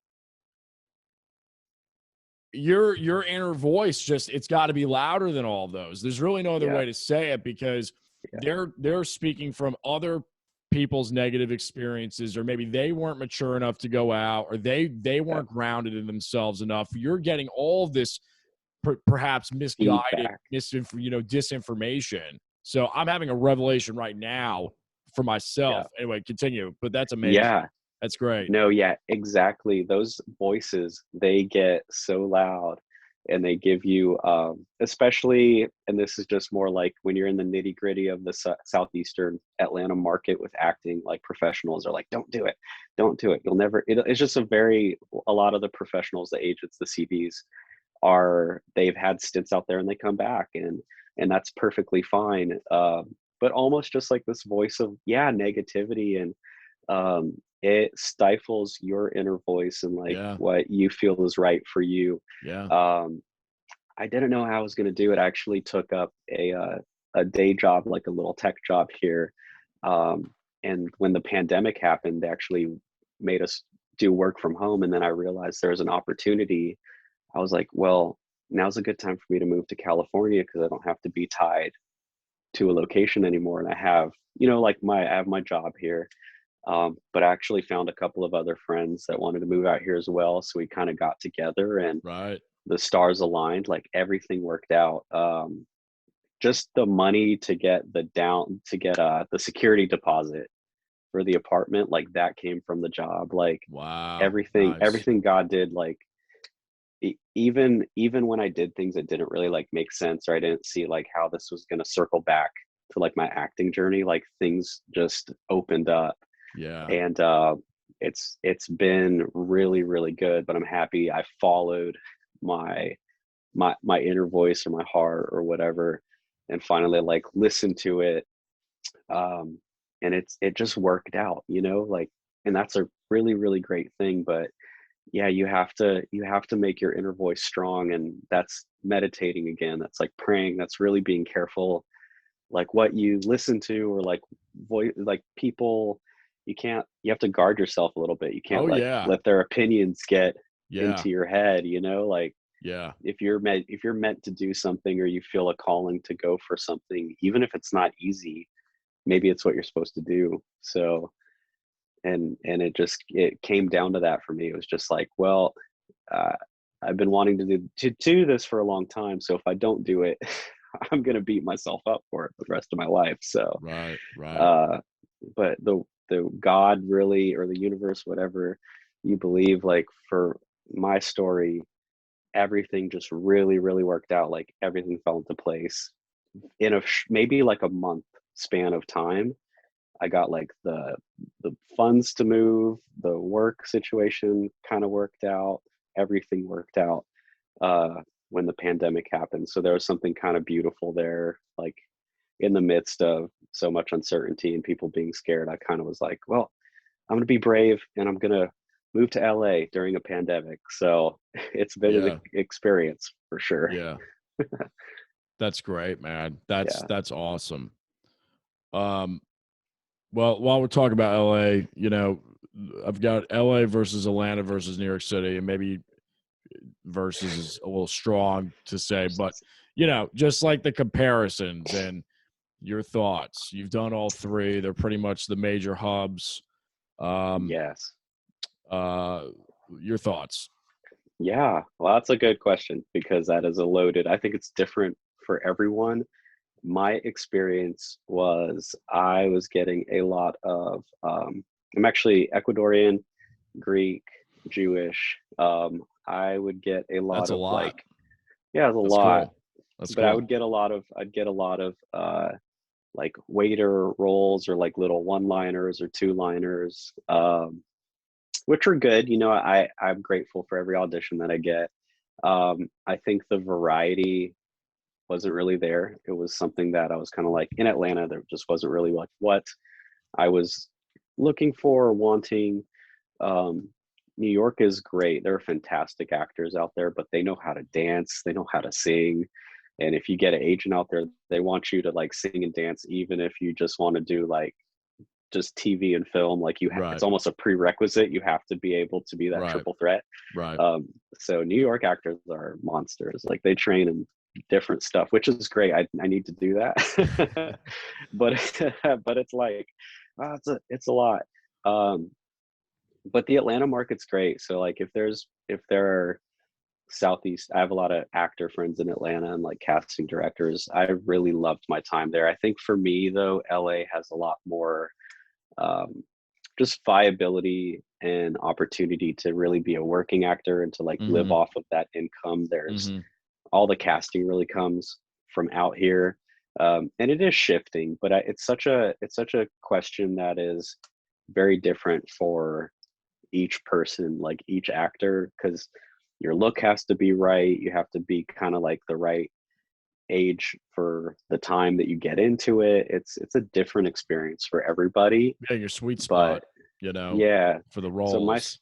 inner voice, just it's got to be louder than all of those. There's really no other way to say it, because they're speaking from other people's negative experiences, or maybe they weren't mature enough to go out, or they weren't grounded in themselves enough. You're getting all this perhaps misguided, disinformation. So I'm having a revelation right now for myself. Anyway, continue. But that's amazing. Yeah. That's great. No, yeah, exactly. Those voices, they get so loud, and they give you, especially, and this is just more like when you're in the nitty gritty of the Southeastern Atlanta market with acting, like professionals are like, don't do it. Don't do it. You'll never, it's just a lot of the professionals, the agents, the CDs they've had stints out there and they come back, and that's perfectly fine. But almost just like this voice of, negativity, and it stifles your inner voice and what you feel is right for you. I didn't know how I was going to do it. I actually took up a day job, like a little tech job here, and when the pandemic happened, they actually made us do work from home, and then I realized there was an opportunity. I was like, well, now's a good time for me to move to California because I don't have to be tied to a location anymore, and I have I have my job here. But I actually found a couple of other friends that wanted to move out here as well. So we kind of got together, and the stars aligned, like everything worked out. Just the money to get the security deposit for the apartment, like that came from the job. Like, wow, everything God did, like even when I did things that didn't really like make sense, or I didn't see like how this was going to circle back to like my acting journey, like things just opened up. And it's been really, really good. But I'm happy I followed my inner voice or my heart or whatever, and finally like listened to it. And it just worked out, like, and that's a really, really great thing. But yeah, you have to make your inner voice strong, and that's meditating again. That's like praying. That's really being careful, like what you listen to, or like people. You have to guard yourself a little bit. You can't let their opinions get into your head, like, if you're meant to do something, or you feel a calling to go for something, even if it's not easy, maybe it's what you're supposed to do. So, and it came down to that for me. It was just like, well, I've been wanting to do this for a long time. So if I don't do it, I'm going to beat myself up for it the rest of my life. So, but the God really, or the universe, whatever you believe, like for my story, everything just really, really worked out. Like everything fell into place in maybe like a month span of time. I got like the funds to move, the work situation kind of worked out, everything worked out when the pandemic happened. So there was something kind of beautiful there, like in the midst of so much uncertainty and people being scared. I kind of was like, well, I'm going to be brave, and I'm going to move to LA during a pandemic. So it's been an experience for sure. Yeah. That's great, man. That's awesome. Well, while we're talking about LA, I've got LA versus Atlanta versus New York City, and maybe versus is a little strong to say, but just like the comparisons and your thoughts. You've done all three. They're pretty much the major hubs. Yes. Your thoughts? Yeah, well, that's a good question, because that is I think it's different for everyone. My experience was I was getting a lot of, I'm actually Ecuadorian, Greek, Jewish. I would get a lot That's a of lot. like, it's a lot. Cool. That's but cool. I'd get a lot of like waiter roles, or like little one-liners or two-liners, which are good. I'm grateful for every audition that I get. I think the variety wasn't really there. It was something that I was kind of like, in Atlanta, there just wasn't really like what I was looking for or wanting. New York is great. There are fantastic actors out there, but they know how to dance, they know how to sing. And if you get an agent out there, they want you to like sing and dance, even if you just want to do like just TV and film. Like it's almost a prerequisite. You have to be able to be that triple threat. So New York actors are monsters. Like they train in different stuff, which is great. I need to do that. but but it's like, it's a lot. But the Atlanta market's great. So like if there are Southeast, I have a lot of actor friends in Atlanta and like casting directors. I really loved my time there. I think for me though, LA has a lot more just viability and opportunity to really be a working actor and to like live off of that income. There's all the casting really comes from out here. And it is shifting, but it's such a question that is very different for each person, like each actor, because your look has to be right. You have to be kind of like the right age for the time that you get into it. It's a different experience for everybody. Yeah, your sweet But spot, you know, yeah, for the so roles.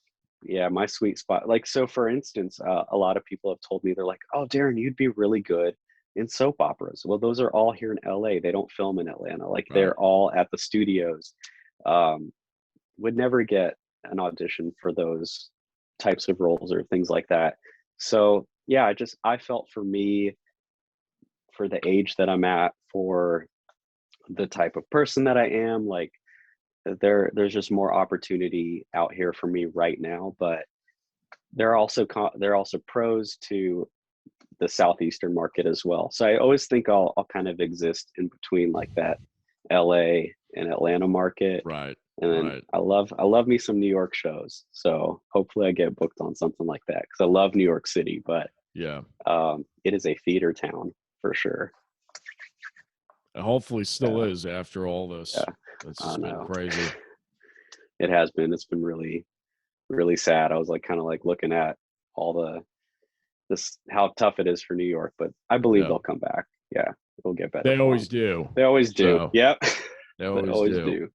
my sweet spot, like, so for instance, a lot of people have told me, they're like, oh Darren, you'd be really good in soap operas. Well, those are all here in LA. They don't film in Atlanta. Like Right. they're all at the studios. Would never get an audition for those types of roles or things like that. So yeah, I felt for me, for the age that I'm at, for the type of person that I am, like there's just more opportunity out here for me right now. But there are also pros to the southeastern market as well. So I always think I'll kind of exist in between like that LA and Atlanta market. Right. And then Right. I love me some New York shows. So hopefully I get booked on something like that, because I love New York City, but Yeah. it is a theater town for sure. And hopefully still Yeah, is after all this. yeah. It's I just been know. crazy. It has been. It's been really, really sad. I was like kind of like looking at all this how tough it is for New York, but I believe Yeah. they'll come back. Yeah, it'll get better. They always do. They always do. So Yep. they They always always do. do.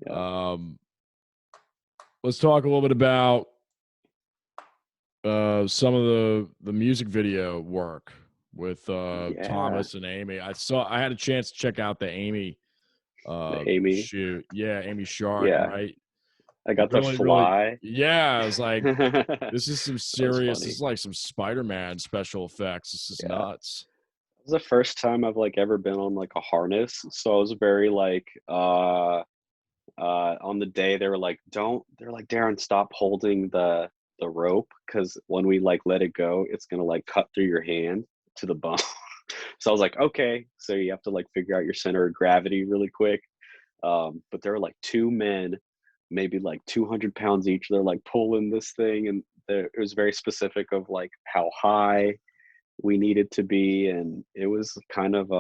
Yeah. Let's talk a little bit about some of the music video work with Yeah. Thomas and Amy. I had a chance to check out the Amy The Amy. shoot. Yeah, Amy Shark, Yeah. right? I got to Really, really, fly. yeah. I was like, That this is some was serious, this funny. is like some Spider-Man special effects. This is Yeah. nuts. It was the first time I've like ever been on like a harness. So I was very like on the day they were like, they're like, Darren, stop holding the rope, because when we like let it go, it's gonna like cut through your hand to the bone. So I was like, okay. So you have to like figure out your center of gravity really quick. But there were like two men, maybe like 200 pounds each. They're like pulling this thing, and it was very specific of like how high we needed to be, and it was kind of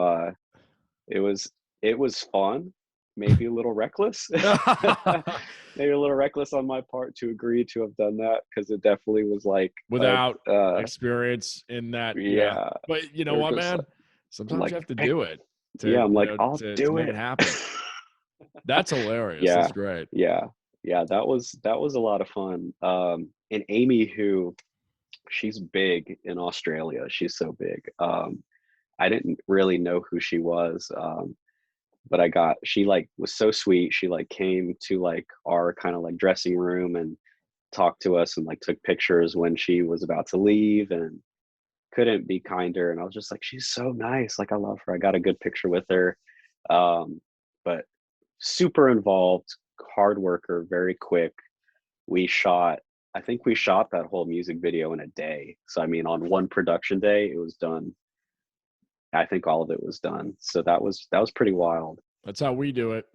it was fun, maybe a little reckless. Maybe a little reckless on my part to agree to have done that, because it definitely was like Without experience in that, yeah. yeah, But you know they're what, just man? like, I'm Sometimes you like, have to pick, do it yeah, to, I'm you like, know, I'll to do make it. it happen. That's hilarious. Yeah, That's great. yeah, yeah. That was a lot of fun. And Amy, who she's big in Australia. She's so big. I didn't really know who she was. But she like was so sweet. She like came to like our kind of like dressing room and talked to us and like took pictures when she was about to leave, and couldn't be kinder. And I was just like, she's so nice. Like, I love her. I got a good picture with her. But super involved, hard worker, very quick. I think we shot that whole music video in a day. So, I mean, on one production day, it was done. I think all of it was done. So that was pretty wild. That's how we do it.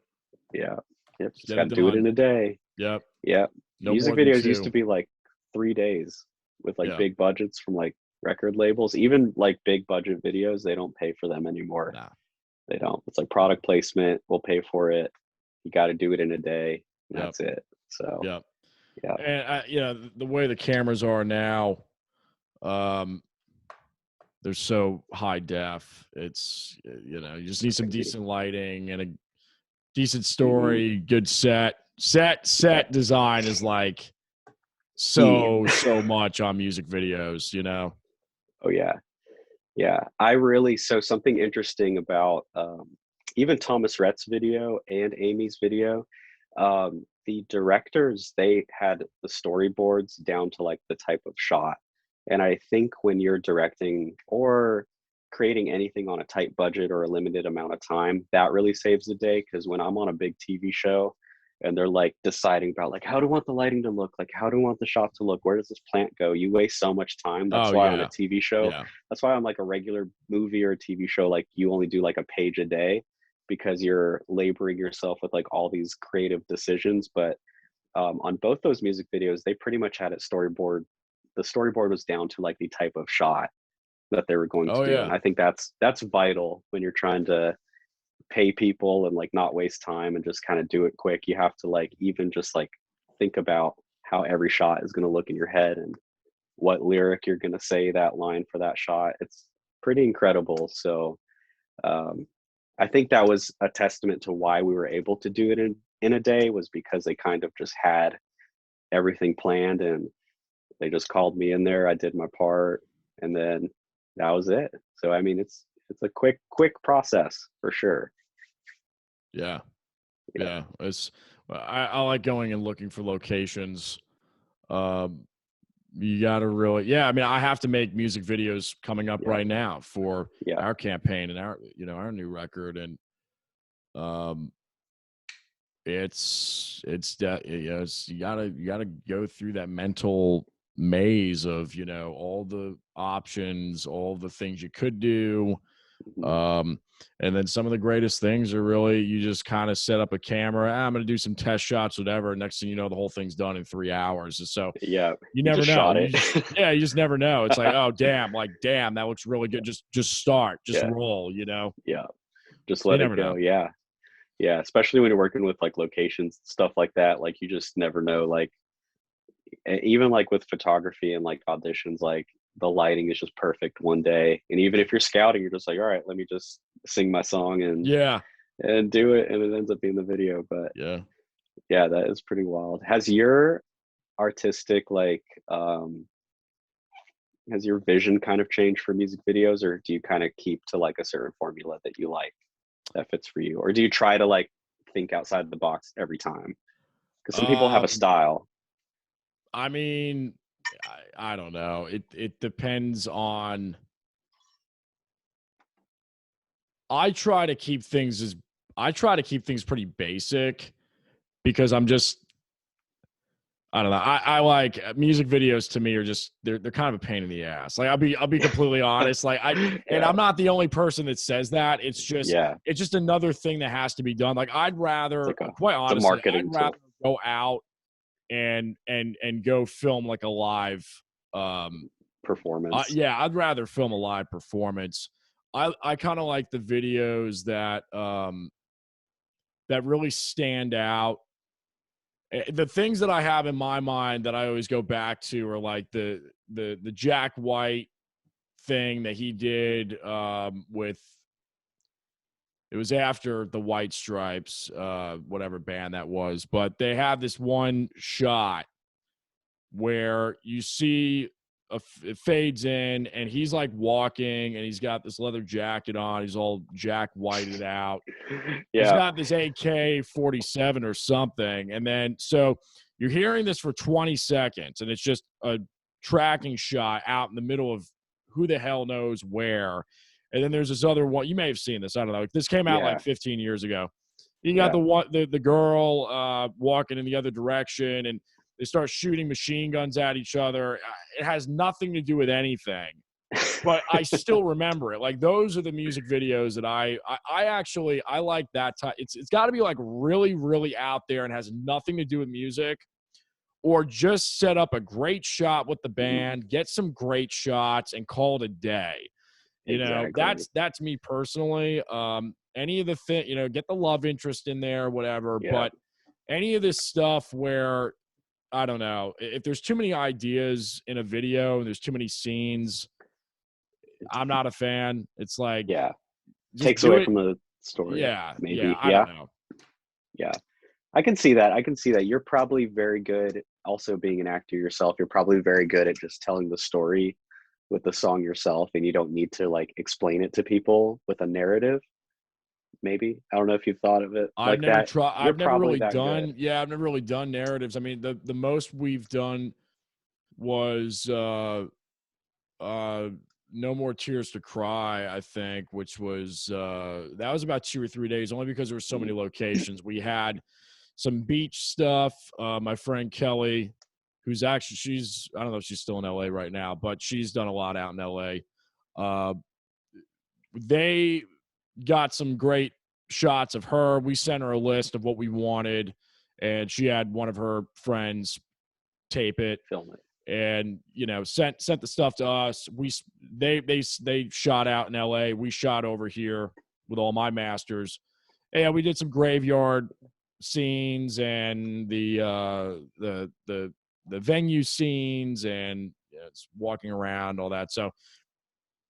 Yeah. Yep. Just Just get got it to do it done. in a day. Yep. Yep. No Music more than videos used to 2. be like 3 days with like Yeah. big budgets from like record labels. Even like big budget videos, they don't pay for them anymore. Nah. They don't. It's like product placement. We'll pay for it. You got to do it in a day. And Yep. that's it. So Yep. yeah. And you know, the way the cameras are now, they're so high def. It's, you know, you just need some Crazy. decent lighting and a decent Mm-hmm. story, good set design is like Key. so much on music videos, you know. Oh yeah. Yeah. So something interesting about even Thomas Rhett's video and Amy's video, the directors, they had the storyboards down to like the type of shot. And I think when you're directing, or creating anything on a tight budget or a limited amount of time, that really saves the day. Because when I'm on a big TV show and they're like deciding about like how do I want the lighting to look, like how do I want the shot to look, where does this plant go, you waste so much time. That's Oh why on a yeah. TV show, Yeah. that's why on like a regular movie or a TV show, like you only do like a page a day, because you're laboring yourself with like all these creative decisions. But on both those music videos, they pretty much had it storyboard. The storyboard was down to like the type of shot that they were going to Oh do. yeah. And I think that's vital when you're trying to pay people and like not waste time and just kind of do it quick. You have to like even just like think about how every shot is going to look in your head and what lyric you're going to say that line for that shot. It's pretty incredible. So I think that was a testament to why we were able to do it in a day, was because they kind of just had everything planned and they just called me in there. I did my part, and then that was it. So I mean, it's a quick process for sure. Yeah. Yeah. I like going and looking for locations. You got to really, yeah. I mean, I have to make music videos coming up right now for our campaign and our new record, and you gotta go through that mental maze of all the options, all the things you could do. And then some of the greatest things are really, you just kind of set up a camera. I'm going to do some test shots, whatever. Next thing you know, the whole thing's done in 3 hours. So you never know. Shot it. You just never know. It's like, oh, damn, that looks really good. Just start, roll, Yeah. Just let it go. Know. Yeah. Especially when you're working with like locations, stuff like that. Like you just never know. Like even like with photography and like auditions, like the lighting is just perfect one day, and even if you're scouting, you're just like, all right, let me just sing my song and do it, and it ends up being the video. But yeah, that is pretty wild. Has your artistic has your vision kind of changed for music videos, or do you kind of keep to like a certain formula that you like that fits for you, or do you try to like think outside the box every time? Because some people have a style. I mean, I don't know. It depends on. I try to keep things pretty basic, because I'm just, I don't know. I like music videos. To me, are just they're kind of a pain in the ass. Like I'll be completely honest. Like and I'm not the only person that says that. It's just another thing that has to be done. Like I'd rather, quite honestly, I'd rather go out and go film like a live performance. I'd rather film a live performance. I kind of like the videos that that really stand out. The things that I have in my mind that I always go back to are like the Jack White thing that he did with, it was after the White Stripes, whatever band that was, but they have this one shot where you see it fades in and he's like walking and he's got this leather jacket on. He's all Jack Whited out. He's got this AK-47 or something. And then, so you're hearing this for 20 seconds and it's just a tracking shot out in the middle of who the hell knows where. And then there's this other one. You may have seen this. I don't know. This came out like 15 years ago. You got the girl walking in the other direction, and they start shooting machine guns at each other. It has nothing to do with anything, but I still remember it. Like those are the music videos that I actually like that type. It's got to be like really, really out there and has nothing to do with music, or just set up a great shot with the band, get some great shots, and call it a day. You know, that's me personally. Any of the get the love interest in there, whatever. But any of this stuff where, I don't know, if there's too many ideas in a video and there's too many scenes, I'm not a fan. It's like, takes away from the story. Maybe. I don't know. I can see that. You're probably very good, also being an actor yourself, you're probably very good at just telling the story with the song yourself, and you don't need to like explain it to people with a narrative. Maybe. I don't know if you've thought of it I've like never that. tried. I've never really done. Yeah, I've never really done narratives. I mean, the most we've done was No More Tears to Cry, I think, which was that was about 2 or 3 days, only because there were so many locations. We had some beach stuff. My friend Kelly, who's actually I don't know if she's still in LA right now, but she's done a lot out in LA. They got some great shots of her. We sent her a list of what we wanted, and she had one of her friends tape it, film it, and sent the stuff to us. They shot out in LA. We shot over here with all my masters. And we did some graveyard scenes and the venue scenes and walking around, all that. So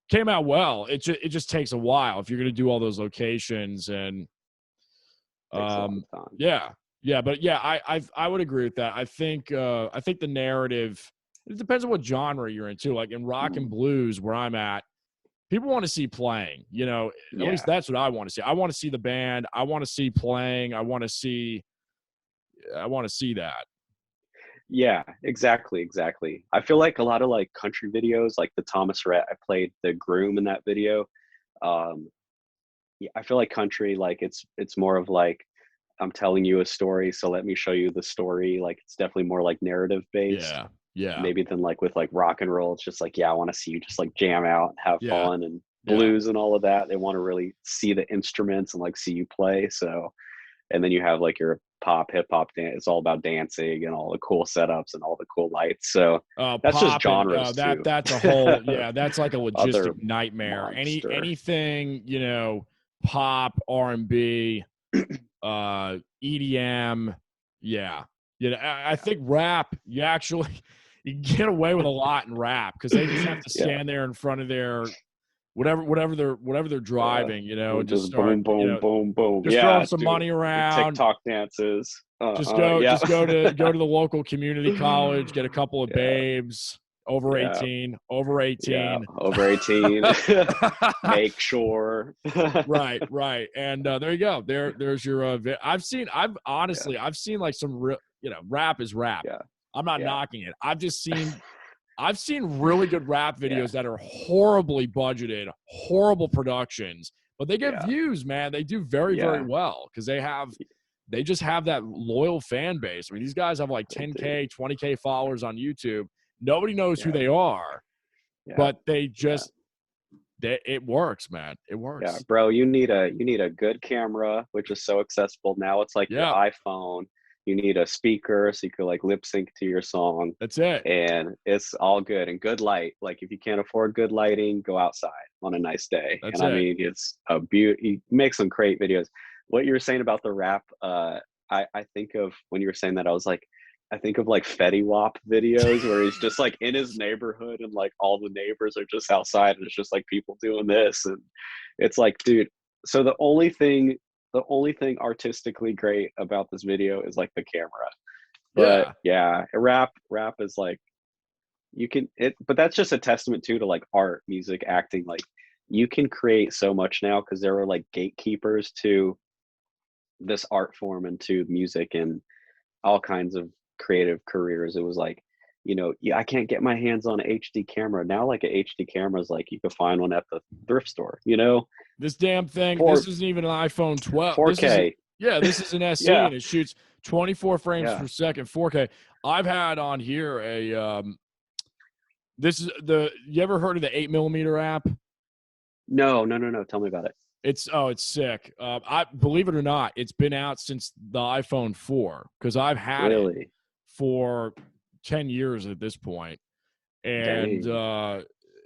came out well. It just takes a while if you're going to do all those locations and I would agree with that. I think the narrative, it depends on what genre you're into. Like in rock and blues, where I'm at, people want to see playing. At least that's what I want to see. I want to see the band. I want to see playing. I want to see that. Yeah, exactly. I feel like a lot of like country videos, like the Thomas Rhett, I played the groom in that video. I feel like country, like it's more of like, I'm telling you a story, so let me show you the story. Like it's definitely more like narrative based. Yeah. Maybe than like with like rock and roll, it's just like, I want to see you just like jam out, have fun, and blues and all of that. They want to really see the instruments and like see you play. So, and then you have like your pop, hip hop dance. It's all about dancing and all the cool setups and all the cool lights. So that's just genres too. That's a whole that's like a logistic nightmare. Monster. Anything pop, R&B, EDM, I think rap, you get away with a lot in rap because they just have to stand there in front of their whatever they're driving, just start boom, boom. Just throw some money around. TikTok dances. Just go to the local community college, get a couple of babes. Over 18. Over 18. Make sure. Right. And there you go. There's your I've seen like some real, rap is rap. Yeah. I'm not knocking it. I've seen really good rap videos that are horribly budgeted, horrible productions, but they get views, man. They do very, very well because they just have that loyal fan base. I mean, these guys have like 10K, 20K followers on YouTube. Nobody knows who they are, but they just it works, man. It works. Yeah, bro, you need a good camera, which is so accessible now. It's like your iPhone. You need a speaker so you could like lip sync to your song. That's it. And it's all good, and good light. Like if you can't afford good lighting, go outside on a nice day. I mean, it's a beauty. You make some great videos. What you were saying about the rap, I think of when you were saying that, I think of like Fetty Wap videos where he's just like in his neighborhood and like all the neighbors are just outside and it's just like people doing this. And it's like, dude, so the only thing artistically great about this video is like the camera. But rap is like, but that's just a testament to like art, music, acting. Like you can create so much now because there are like gatekeepers to this art form and to music and all kinds of creative careers. It was like, I can't get my hands on an HD camera. Now like an HD camera is like you can find one at the thrift store, This damn thing, this isn't even an iPhone 12. 4K. This is an SE and it shoots 24 frames per second, 4K. I've had on here you ever heard of the 8mm app? No. Tell me about it. It's sick. I believe it or not, it's been out since the iPhone 4 because I've had it for 10 years at this point. And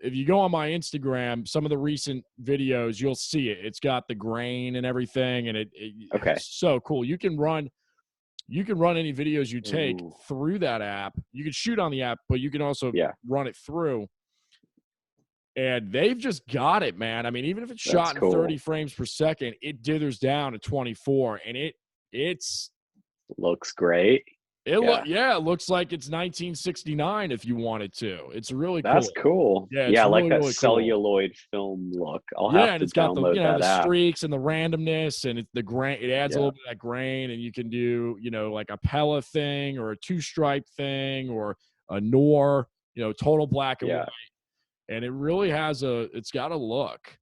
if you go on my Instagram, some of the recent videos, you'll see it. It's got the grain and everything, and it's so cool. You can run any videos you take through that app. You can shoot on the app, but you can also run it through. And they've just got it, man. I mean, even if it's shot in 30 frames per second, it dithers down to 24, and it's looks great. It looks like it's 1969 if you wanted to. It's really cool. That's cool. Yeah, really, like that really celluloid film look. I'll have to it's got download the streaks and the randomness and the grain. It adds a little bit of that grain, and you can do like a Pella thing or a two-stripe thing or a Noir, total black and white. and it really has it's got a look.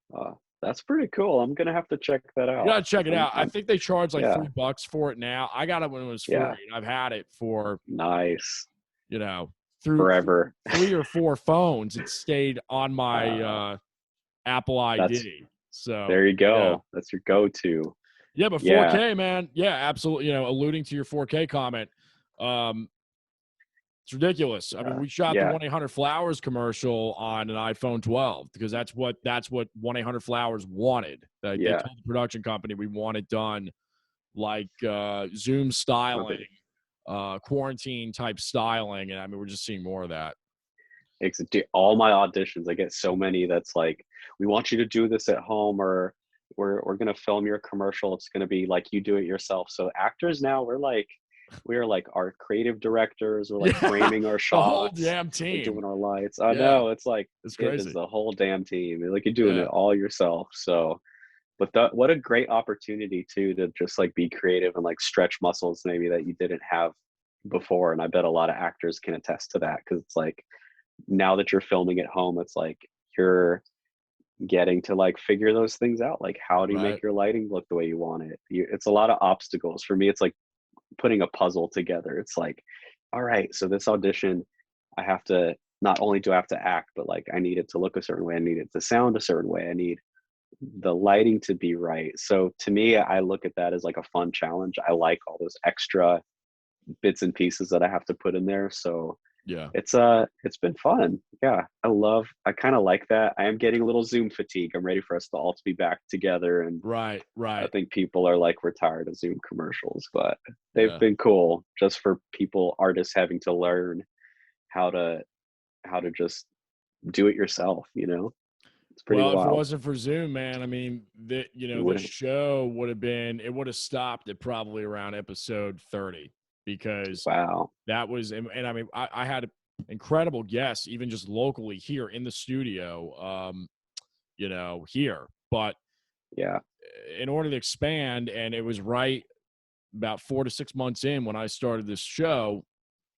That's pretty cool. I'm gonna have to check that You out. gotta check it out. I think they charge like Yeah. $3 for it now. I got it when it was free, Yeah. and I've had it for, Nice. you know, through Forever. 3 or 4 phones. It stayed on my Apple ID. So there you go. yeah. That's your go-to. Yeah, but 4K, man. Yeah, absolutely. Alluding to your 4K comment, it's ridiculous. I mean, we shot the 1-800-Flowers commercial on an iPhone 12 because that's what 1-800-Flowers wanted. They told the production company we want it done like Zoom styling, quarantine type styling, and I mean, we're just seeing more of that. All my auditions, I get so many that's like, we want you to do this at home, or we're gonna film your commercial. It's gonna be like you do it yourself. So actors now, we're like our creative directors. We're like framing our shots. The whole damn team. We're doing our lights. I know, it's like it's crazy. It is the whole damn team. Like you're doing it all yourself. So, but what a great opportunity too to just like be creative and like stretch muscles maybe that you didn't have before. And I bet a lot of actors can attest to that, because it's like, now that you're filming at home, it's like you're getting to like figure those things out. Like, how do you make your lighting look the way you want it? It's a lot of obstacles. For me, it's like putting a puzzle together. It's like, all right, so this audition, I have to, not only do I have to act, but like I need it to look a certain way. I need it to sound a certain way. I need the lighting to be right. So to me, I look at that as like a fun challenge. I like all those extra bits and pieces that I have to put in there. So yeah, it's been fun. Yeah, I kind of like that. I am getting a little Zoom fatigue. I'm ready for us to all to be back together, and right. I think people are like, we're tired of Zoom commercials, but they've been cool just for artists having to learn how to just do it yourself. It's pretty wild. If it wasn't for Zoom, man, I mean, the show would have stopped at probably around episode 30, because that was, and I mean, I had incredible guests, even just locally here in the studio, here, but in order to expand, and it was right about 4 to 6 months in when I started this show,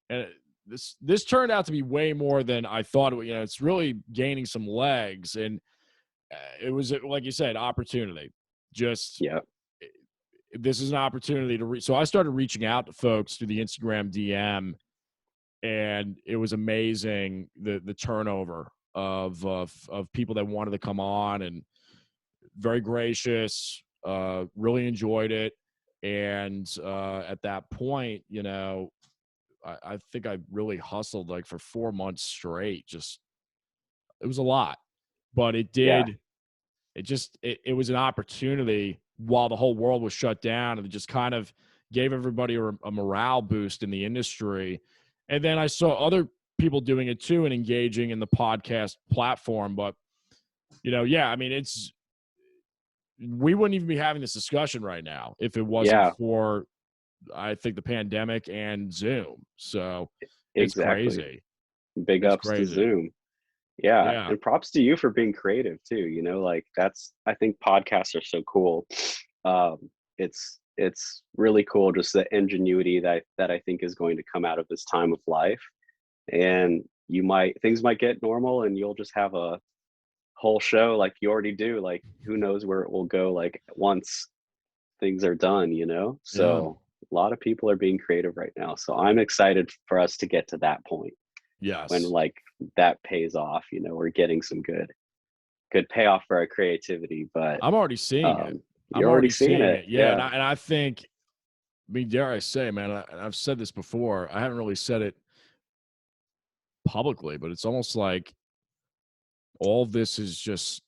and this turned out to be way more than I thought it would. It's really gaining some legs, and it was, like you said, opportunity. Just this is an opportunity to so I started reaching out to folks through the Instagram DM, and it was amazing the turnover of people that wanted to come on, and very gracious, really enjoyed it. And at that point, I think I really hustled like for 4 months straight. Just, it was a lot, but it did. It was an opportunity while the whole world was shut down, and it just kind of gave everybody a morale boost in the industry. And then I saw other people doing it too and engaging in the podcast platform. But, I mean, we wouldn't even be having this discussion right now if it wasn't for, I think, the pandemic and Zoom. So it's crazy. Big ups to Zoom. Yeah. And props to you for being creative too. Like I think podcasts are so cool. It's really cool, just the ingenuity that I think is going to come out of this time of life. And things might get normal, and you'll just have a whole show like you already do. Like, who knows where it will go, like once things are done, So a lot of people are being creative right now. So I'm excited for us to get to that point. Yes. When like that pays off, we're getting some good payoff for our creativity. But I'm already seeing it. You're already seeing it. Yeah. And I think, I mean, dare I say, man, I've said this before. I haven't really said it publicly, but it's almost like all this is just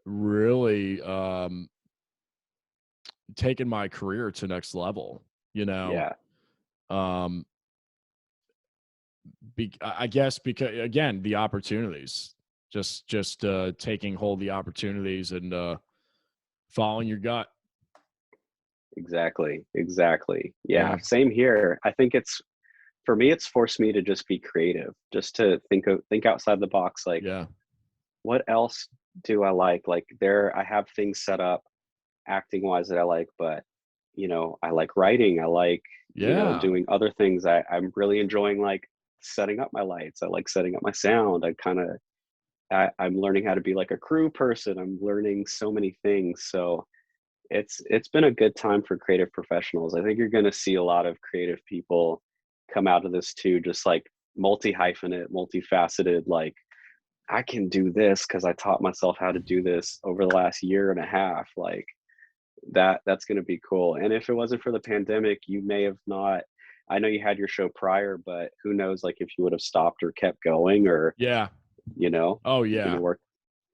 really taking my career to next level, I guess because, again, the opportunities, just taking hold of the opportunities and following your gut. Exactly. Yeah. Same here. I think for me, it's forced me to just be creative, just to think outside the box. Like, what else do I like? Like, I have things set up acting wise that I like, but I like writing. I like, doing other things. I'm really enjoying like setting up my lights. I like setting up my sound. I kind of I'm learning how to be like a crew person. I'm learning so many things. So it's been a good time for creative professionals. I think you're going to see a lot of creative people come out of this too, just like multi-hyphenate, multifaceted, like I can do this because I taught myself how to do this over the last year and a half. Like that's going to be cool. And if it wasn't for the pandemic, you may have not. I know you had your show prior, but who knows, like if you would have stopped or kept going, or Yeah. you know, Oh you yeah. work.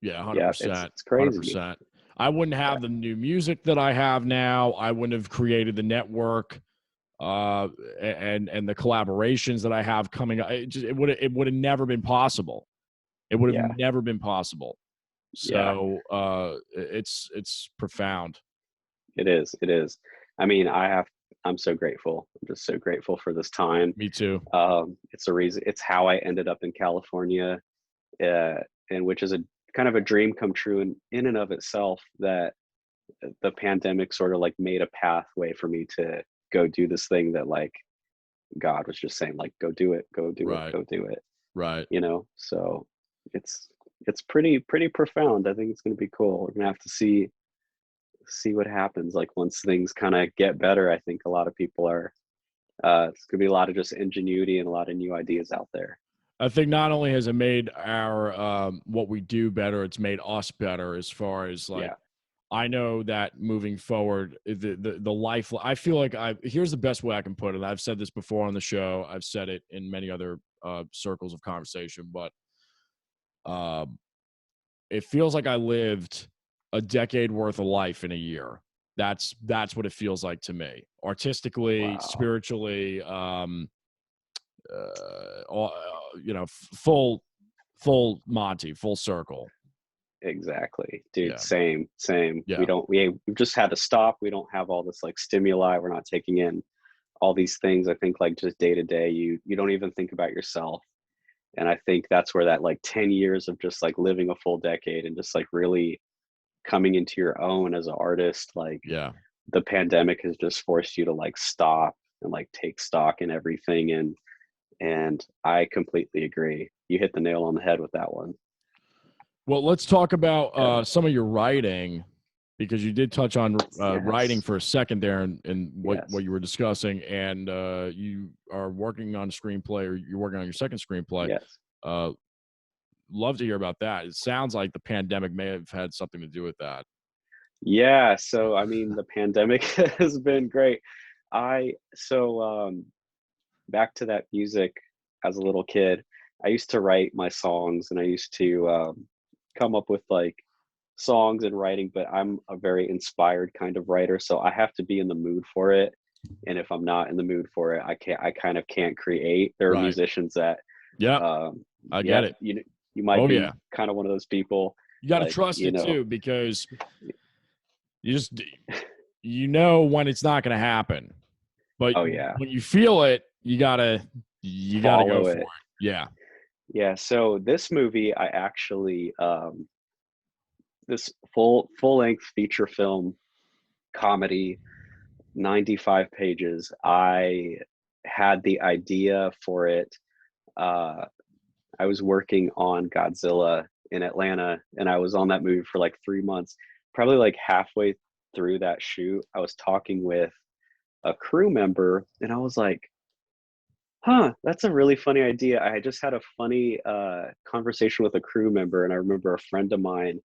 Yeah. Yeah, 100%. it's crazy. 100%. I wouldn't Yeah, have the new music that I have now. I wouldn't have created the network, and the collaborations that I have coming up. It would have never been possible. It would have yeah, never been possible. yeah. So it's profound. It is. It is. I mean, I'm so grateful. I'm just so grateful for this time. Me too. It's a reason. It's how I ended up in California, uh, and which is a kind of a dream come true in and of itself. That the pandemic sort of like made a pathway for me to go do this thing that like God was just saying, like, go do it, go do it, Right. go do it. Right. You know. So it's pretty profound. I think it's going to be cool. We're gonna have to see what happens, like once things kind of get better. I think a lot of people are it's gonna be a lot of just ingenuity and a lot of new ideas out there. I think not only has it made our what we do better, it's made us better as far as like Yeah, I know that moving forward, the life. I feel like here's the best way I can put it. I've said this before on the show. I've said it in many other circles of conversation, but um, it feels like I lived a decade worth of life in a year. That's what it feels like to me, artistically, wow, spiritually, full Monty, full circle. exactly, dude. Yeah, Same. yeah, We've just had to stop. We don't have all this like stimuli. We're not taking in all these things. I think like just day to day, you don't even think about yourself. And I think that's where that like 10 years of just like living a full decade and just like really coming into your own as an artist, like yeah. the pandemic has just forced you to like stop and like take stock in everything. And I completely agree. You hit the nail on the head with that one. Well, let's talk about Yeah. some of your writing, because you did touch on writing Yes. for a second there in what Yes. you were discussing, and you are working on a screenplay, or you're working on your second screenplay. Yes. Uh, love to hear about that. It sounds like the pandemic may have had something to do with that. Yeah. So I mean the pandemic has been great. I so back to that music as a little kid. I used to write my songs and I used to come up with like songs and writing, but I'm a very inspired kind of writer, so I have to be in the mood for it. And if I'm not in the mood for it, I kind of can't create. There are Right. musicians that Yep. um I get yep, it. you might Oh be yeah. kind of one of those people, You got to like, trust it too, because you just when it's not going to happen, but oh yeah, when you feel it, you gotta go follow for it. it. Yeah. Yeah, so this movie I actually this full length feature film comedy, 95 pages. I had the idea for it. Uh, I was working on Godzilla in Atlanta, and I was on that movie for like 3 months. Probably like halfway through that shoot, I was talking with a crew member, and I was like, "Huh, that's a really funny idea." I just had a funny conversation with a crew member, and I remember a friend of mine.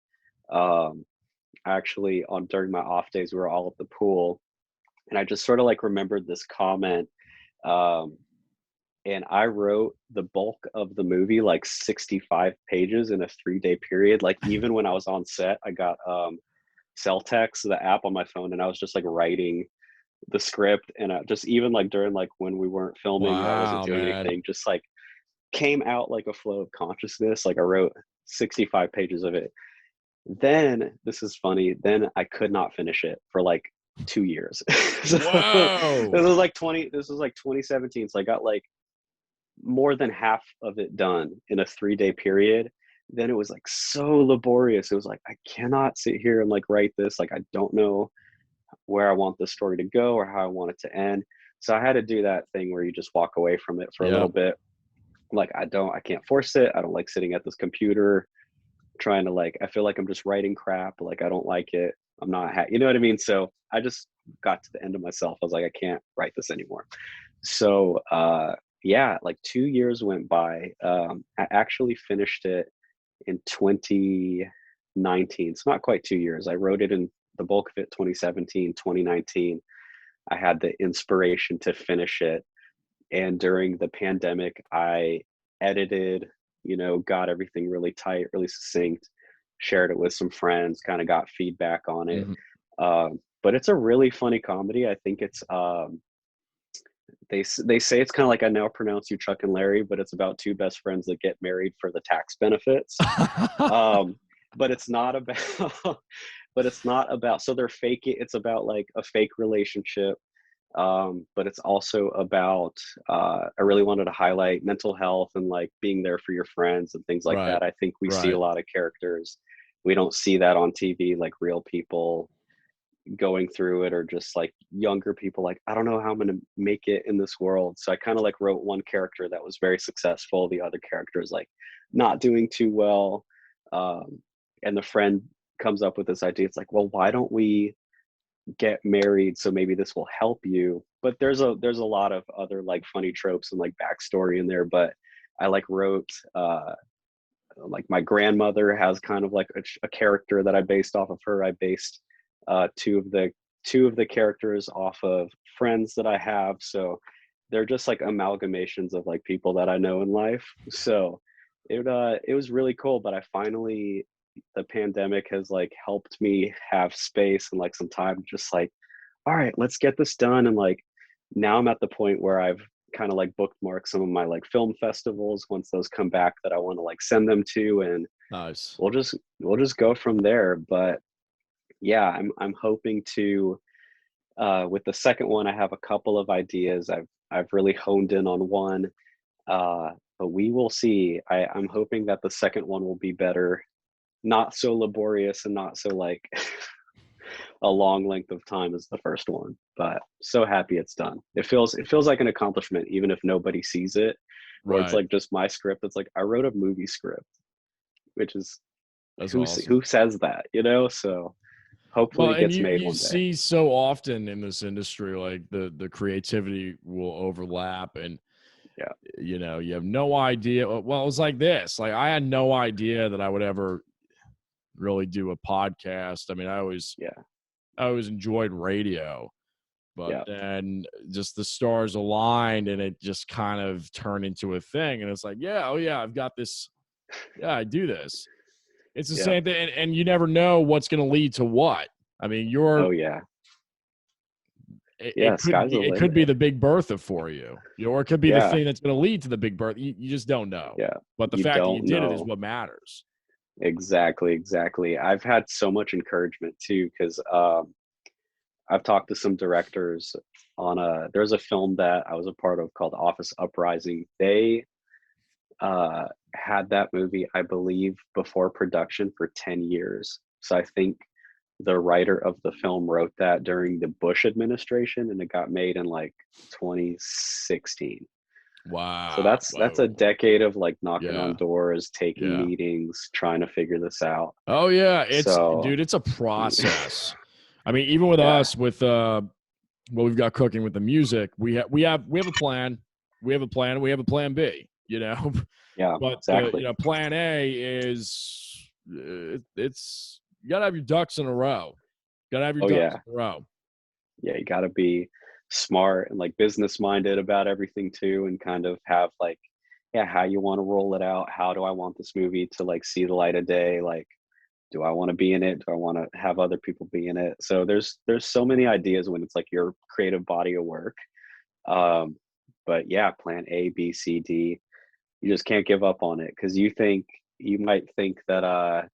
Um, actually, on during my off days, we were all at the pool, and I just sort of like remembered this comment. Um, and I wrote the bulk of the movie, like 65 pages in a 3-day period. Like even when I was on set, I got Celltex, the app on my phone, and I was just like writing the script. And I, just even like during like when we weren't filming or I wasn't Wow, doing man. anything, just like came out like a flow of consciousness. Like I wrote 65 pages of it. Then this is funny. Then I could not finish it for like 2 years. So Whoa. this was like 2017. So I got like more than half of it done in a 3-day period. Then it was like so laborious. It was like I cannot sit here and like write this. Like I don't know where I want the story to go or how I want it to end. So I had to do that thing where you just walk away from it for a little Yep. bit. Like I can't force it. I don't like sitting at this computer trying to like, I feel like I'm just writing crap. Like, I don't like it. I'm not, you know what I mean? So I just got to the end of myself. I was like, I can't write this anymore. So, yeah, like 2 years went by. I actually finished it in 2019. It's not quite 2 years. I wrote it in the bulk of it 2017, 2019. I had the inspiration to finish it. And during the pandemic, I edited, got everything really tight, really succinct, shared it with some friends, kind of got feedback on it. Mhm. But it's a really funny comedy. I think it's they say it's kind of like I Now Pronounce You Chuck and Larry, but it's about two best friends that get married for the tax benefits. But it's not about but it's not about, so they're fake it. It's about like a fake relationship. But it's also about I really wanted to highlight mental health and like being there for your friends and things like Right. that. I think we see a Right. lot of characters. We don't see that on TV, like real people going through it, or just like younger people like, I don't know how I'm going to make it in this world. So I kind of like wrote one character that was very successful, the other character is like not doing too well. And the friend comes up with this idea. It's like, well, why don't we get married, so maybe this will help you. But there's a lot of other like funny tropes and like backstory in there. But I like wrote like my grandmother has kind of like a character that I based off of her. I based two of the characters off of friends that I have. So they're just like amalgamations of like people that I know in life. So it was really cool. But I finally, the pandemic has like helped me have space and like some time, just like, all right, let's get this done. And like now I'm at the point where I've kind of like bookmarked some of my like film festivals once those come back that I want to like send them to, and Nice. we'll just go from there. But yeah, I'm hoping to with the second one, I have a couple of ideas. I've really honed in on one. But we will see. I'm hoping that the second one will be better, not so laborious and not so like a long length of time as the first one. But so happy it's done. It feels like an accomplishment, even if nobody sees it, or it's Right. like just my script. It's like I wrote a movie script, which is That's who awesome. says that, So hopefully Well, it and gets you made you one day. see so often in this industry, like the creativity will overlap, and Yeah. you have no idea. Well, it was like this. Like I had no idea that I would ever really do a podcast. I mean, Yeah. I always enjoyed radio, but Yeah. then just the stars aligned and it just kind of turned into a thing. And it's like, yeah, oh yeah, I've got this. Yeah, I do this. It's the Yeah. same thing. And you never know what's going to lead to what. I mean, Oh yeah. it, Yeah. it could Sky's be the it could be limit. the big Bertha for you, or it could be the Yeah. thing that's going to lead to the big Bertha. You just don't know. Yeah. But the You fact that you don't did it is know. what matters. Exactly. Exactly. I've had so much encouragement too, because I've talked to some directors on there's a film that I was a part of called Office Uprising. They had that movie, I believe, before production for 10 years. So I think the writer of the film wrote that during the Bush administration, and it got made in like 2016. So Wow. that's a Whoa. decade of like knocking on Yeah. doors, taking Yeah. meetings, trying to figure this out. Oh yeah. So Dude, it's a process. I mean, even with yeah, us, with what we've got cooking with the music, we have a plan. We have a plan. We have a plan B. yeah, But the exactly. plan A is it's you gotta have your ducks in a row. Gotta have your Oh ducks yeah, in a row. yeah. You got to be smart and like business minded about everything too, and kind of have like, yeah, how you want to roll it out. How do I want this movie to like see the light of day? Like, do I want to be in it? Do I want to have other people be in it? So there's so many ideas when it's like your creative body of work. Um, but yeah, plan A, B, C, D. You just can't give up on it, because you might think that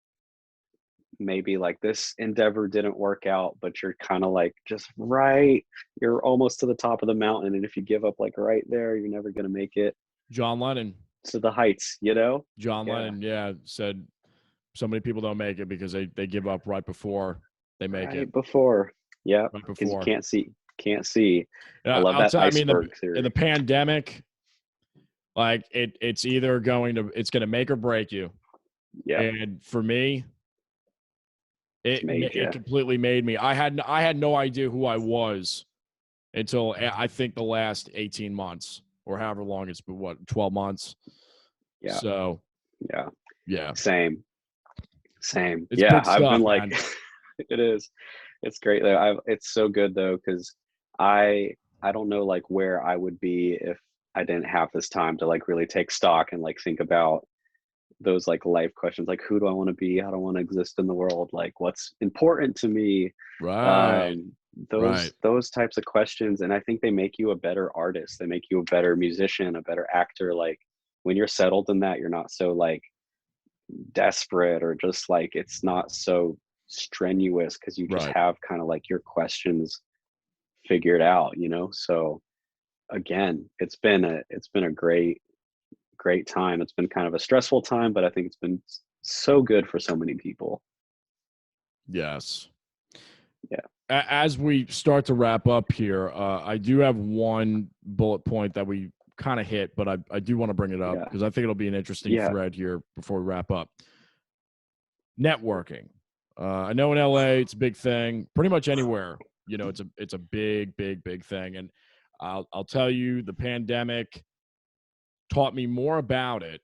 maybe like this endeavor didn't work out, but you're kind of like just right, you're almost to the top of the mountain, and if you give up like right there, you're never going to make it John Lennon. to the heights. John Yeah, Lennon, yeah, said so many people don't make it because they give up right before they make it. right before. Yeah, Right because you before. can't see. I Yeah, love I'll that tell. I mean, iceberg in the theory. pandemic, like it's either it's going to make or break you. Yeah. And for me, It's made it you. completely made me. I had no idea who I was until I think the last 18 months or however long it's been, what, 12 months. Yeah. So, Yeah. yeah, Same. it's Yeah. big I've been stuff, like, man. it is. It's great though. It's so good though, because I don't know like where I would be if I didn't have this time to like really take stock and like think about those like life questions, like who do I want to be? How do I want to exist in the world? Like what's important to me? Right, Um, right, those types of questions, and I think they make you a better artist. They make you a better musician, a better actor. Like when you're settled in that, you're not so like desperate or just like it's not so strenuous because you just right. have kind of like your questions figured out, you know? So again, it's been a great time. It's been kind of a stressful time, but I think it's been so good for so many people. Yes. Yeah. As we start to wrap up here, I do have one bullet point that we kind of hit, but I do want to bring it up Yeah. because I think it'll be an interesting Yeah. thread here before we wrap up. Networking. I know in LA it's a big thing. Pretty much anywhere, you know, it's a big, big, big thing. And I'll tell you, the pandemic taught me more about it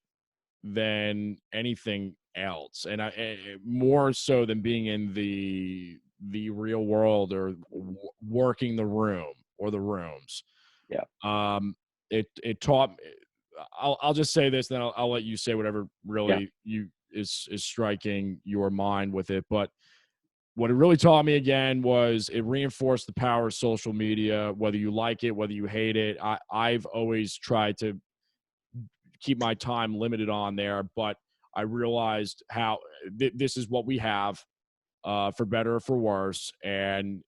than anything else, and more so than being in the real world or working the room or the rooms. Yeah. It taught. I'll just say this, then I'll let you say whatever Yeah. really you is striking your mind with it. But what it really taught me again was it reinforced the power of social media. Whether you like it, whether you hate it, I've always tried to keep my time limited on there, but I realized how this is what we have, for better or for worse. And,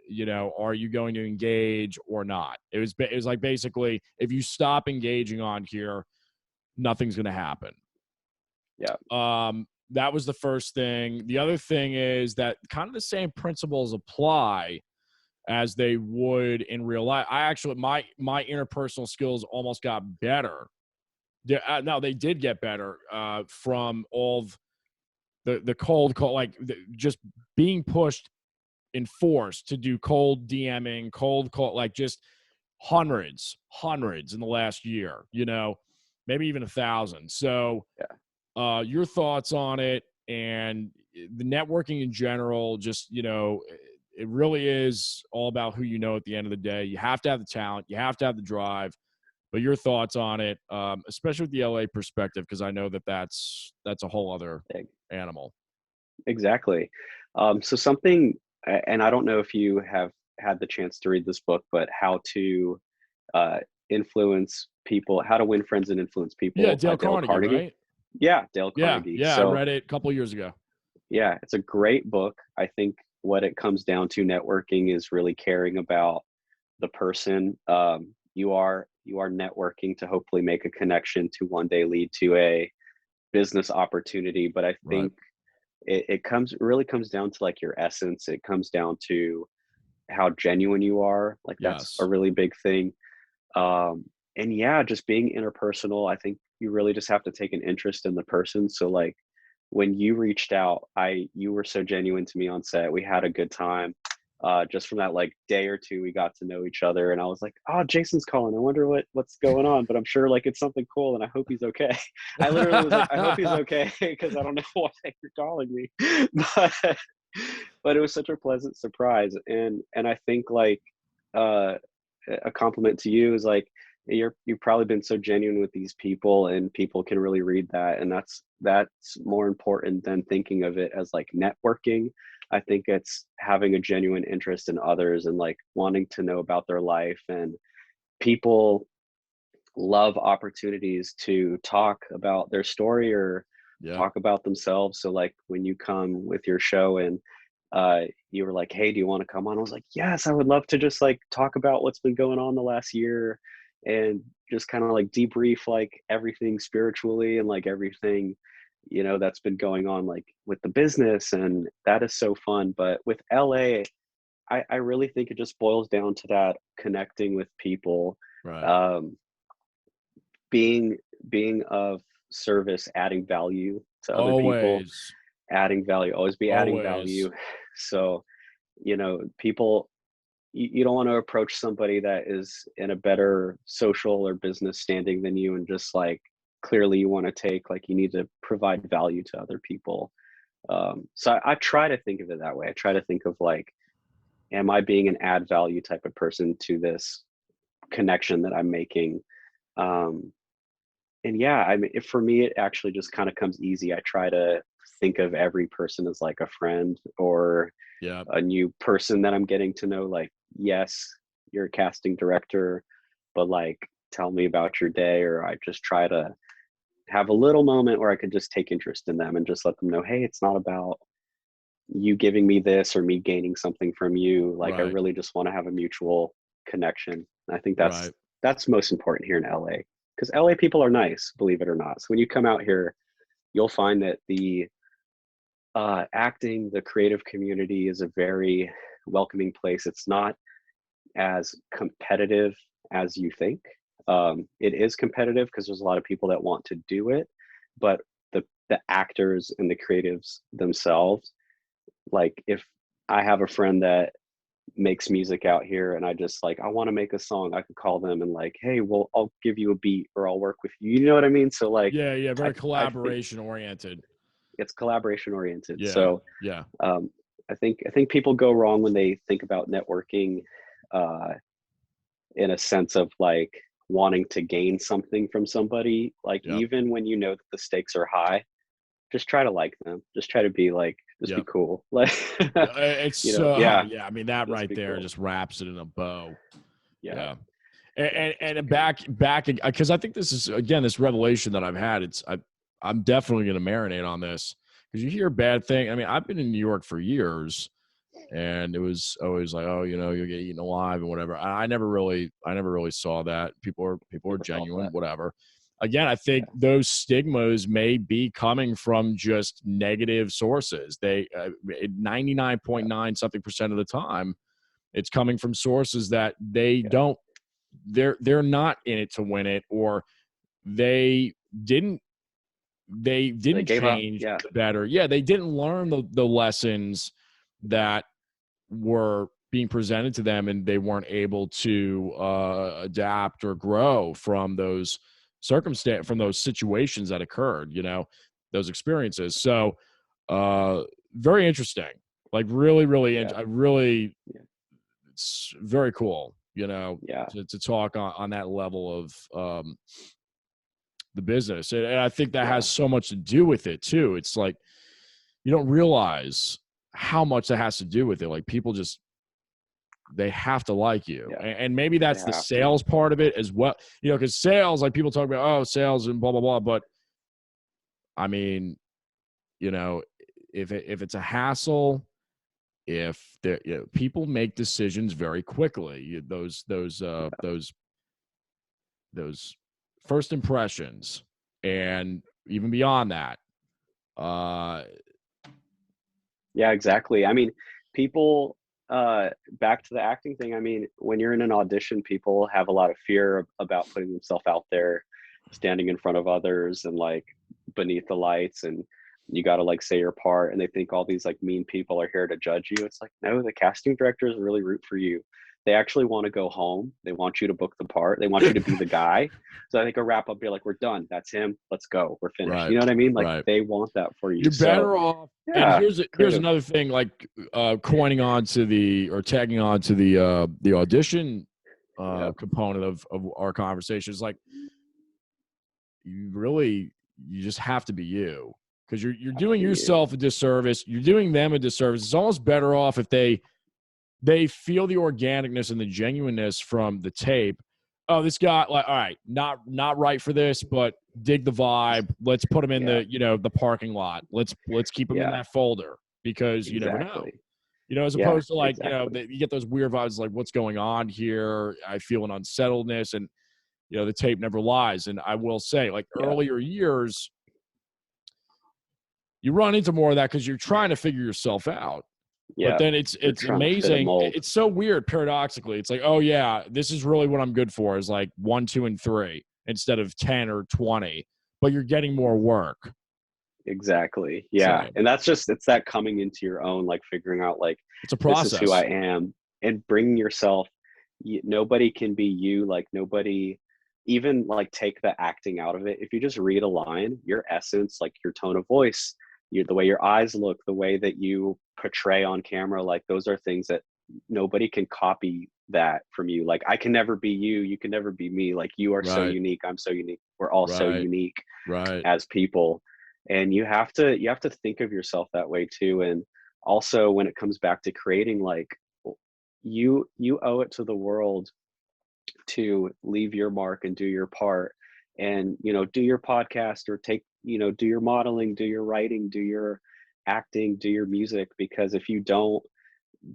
you know, are you going to engage or not? It was like basically, if you stop engaging on here, nothing's going to happen. Yeah. That was the first thing. The other thing is that kind of the same principles apply as they would in real life. I actually, my interpersonal skills almost got better. Yeah, now they did get better, from all of the cold call, like just being pushed and forced to do cold DMing, cold call, like just hundreds in the last year. You know, maybe even 1,000. So, Yeah. your thoughts on it and the networking in general? Just, you know, it really is all about who you know at the end of the day. You have to have the talent, you have to have the drive, but your thoughts on it, especially with the LA perspective, because I know that that's a whole other Yeah. animal. Exactly. So something, and I don't know if you have had the chance to read this book, but how to uh, influence people, how to win friends and influence Yeah, people by Dale Dale Carnegie, Carnegie. right? Yeah, Dale Yeah, Carnegie. yeah, I So read it a couple of years ago. yeah, it's a great book. I think what it comes down to networking is really caring about the person. You are networking to hopefully make a connection to one day lead to a business opportunity. But I Right. think it really comes down to like your essence. It comes down to how genuine you are. Like that's a Yes. really big thing. Um, and yeah, just being interpersonal. I think you really just have to take an interest in the person. So like when you reached out, you were so genuine to me on set. We had a good time. Just from that like day or two, we got to know each other, and I was like, "Oh, Jason's calling. I wonder what's going on." But I'm sure like it's something cool, and I hope he's okay. I literally was like, "I hope he's okay," because I don't know why you're calling me, but but it was such a pleasant surprise, and I think like uh, a compliment to you is like you've probably been so genuine with these people and people can really read that, and that's more important than thinking of it as like networking. I think it's having a genuine interest in others and like wanting to know about their life, and people love opportunities to talk about their story or Yeah. talk about themselves. So like when you come with your show and you were like, "Hey, do you want to come on?" I was like, "Yes, I would love to just like talk about what's been going on the last year and just kind of like debrief like everything spiritually and like everything, you know, that's been going on like with the business." And that is so fun. But with LA, I really think it just boils down to that connecting with people, Right. um, being being of service, adding value to other people, Always. adding value, always be adding Always. value. So, people, you don't want to approach somebody that is in a better social or business standing than you and just like clearly you want to take, like you need to provide value to other people. So I try to think of it that way. I try to think of like, am I being an add value type of person to this connection that I'm making? Um, and yeah, I mean, for me, it actually just kind of comes easy. I try to think of every person as like a friend or Yeah. a new person that I'm getting to know. Like, yes, you're a casting director, but like, tell me about your day. Or I just try to have a little moment where I could just take interest in them and just let them know, hey, it's not about you giving me this or me gaining something from you. Like, I Right. really just want to have a mutual connection. And I think Right. that's most important here in LA, because LA people are nice, believe it or not. So when you come out here, you'll find that the acting, the creative community is a very welcoming place. It's not as competitive as you think. It is competitive because there's a lot of people that want to do it, but the actors and the creatives themselves, like if I have a friend that makes music out here and I just like I want to make a song, I could call them and like, hey, well, I'll give you a beat or I'll work with you. You know what I mean? So like Yeah. Yeah. Very I think collaboration oriented. it's collaboration oriented. Yeah. So Yeah. um, I think people go wrong when they think about networking uh, in a sense of like wanting to gain something from somebody. Like Yep. even when you know that the stakes are high, just try to like them. Just try to be like, just be Yep. cool. Like, It's so yeah, yeah. I mean, that just right be there cool. just wraps it in a bow. Yeah, Yeah. yeah, just be And cool. back because I think this is again this revelation that I've had. I'm definitely going to marinate on this because you hear bad thing. I mean, I've been in New York for years, and it was always like, oh, you'll get eaten alive and whatever. I never really saw that. People are Never thought genuine, that. whatever. Again, I think Yeah, those stigmas may be coming from just negative sources. They 99 yeah, something percent of the time, it's coming from sources that they yeah. don't they're not in it to win it, or they didn't They gave up. change Yeah, better. Yeah, they didn't learn the lessons that were being presented to them, and they weren't able to adapt or grow from those from those situations that occurred. Those experiences. So, very interesting. Like really, really, yeah, I really, yeah, it's very cool. yeah, To talk on that level of the business. And I think that has yeah, so much to do with it too. It's like you don't realize how much that has to do with it. Like people just they have to like you. yeah. And maybe They that's the have to. sales part of it as well. Because sales, like people talk about, oh, sales and blah blah blah. But I mean, you know, if it's a hassle, if people make decisions very quickly. Those first impressions, and even beyond that. Uh, Yeah, exactly. I mean, people, back to the acting thing. I mean, when you're in an audition, people have a lot of fear about putting themselves out there, standing in front of others and like beneath the lights, and you got to like say your part. And they think all these like mean people are here to judge you. It's like, no, the casting directors really root for you. They actually want to go home. They want you to book the part. They want you to be the guy. So I think a wrap up, be like, we're done. That's him. Let's go. We're finished. right, You know what I mean? Like right. they want that for you. You're So better off. And yeah, here's creative. another thing, like coining on to tagging on to the audition Yep. component of our conversation is like you just have to be you, because you're Have to doing be you. yourself a disservice. You're doing them a disservice. It's almost better off if they feel the organicness and the genuineness from the tape. Oh, this guy, like, all right, not right for this, but dig the vibe. Let's put him in Yeah. the parking lot. Let's keep him in Yeah. that folder, because you never know. Exactly. As Yeah. opposed to like, Exactly. you get those weird vibes like, what's going on here? I feel an unsettledness, and the tape never lies. And I will say, like Yeah. earlier years, you run into more of that because you're trying to figure yourself out. But Yeah. then You're it's trying to fit a amazing. mold. It's so weird. Paradoxically, it's like, oh yeah, this is really what I'm good for, is like 1, 2, and 3 instead of 10 or 20. But you're getting more work. Exactly. Yeah. So And that's just, it's that coming into your own, like figuring out like, it's a this is who I process. am, and bringing yourself, nobody can be you. Like nobody, even like take the acting out of it. If you just read a line, your essence, like your tone of voice, the way your eyes look, the way that you portray on camera, like those are things that nobody can copy that from you. Like I can never be you. You can never be me. Like you are so Right. unique. I'm so unique. We're all so Right. unique Right. as people, and you have to think of yourself that way too. And also when it comes back to creating, like you owe it to the world to leave your mark and do your part, and do your podcast, or take, do your modeling, do your writing, do your acting, do your music, because if you don't,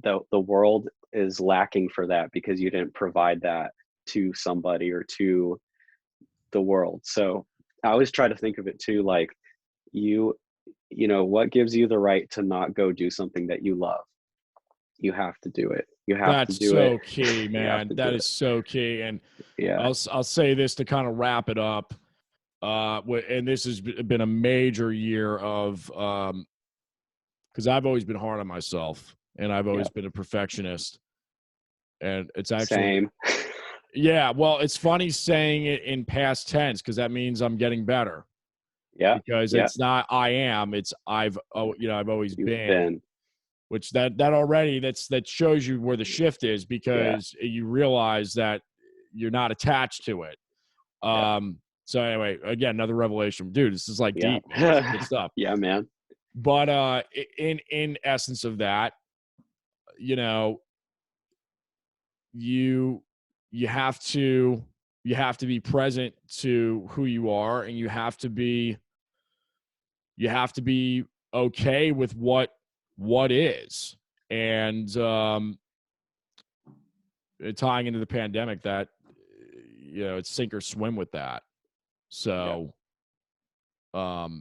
the world is lacking for that, because you didn't provide that to somebody or to the world. So I always try to think of it too, like you what gives you the right to not go do something that you love? You have to do it. You have to That's do it. so key, You have man. to do That it. is so key. And Yeah. I'll say this to kind of wrap it up. And this has been a major year of because I've always been hard on myself, and I've Yeah. always been a perfectionist. And it's actually, Same. yeah, well, it's funny saying it in past tense because that means I'm getting better. Yeah. Because Yeah. it's not I am, it's I've I've always You've been. been. Which that already that shows you where the shift is, Yeah. because you realize that you're not attached to it. Yeah. So anyway, again, another revelation, dude. This is like Yeah. deep, man. This is good stuff. Yeah, man. But in essence of that, you know, you you have to be present to who you are, and you have to be okay with what is. And tying into the pandemic, that it's sink or swim with that. Yeah. So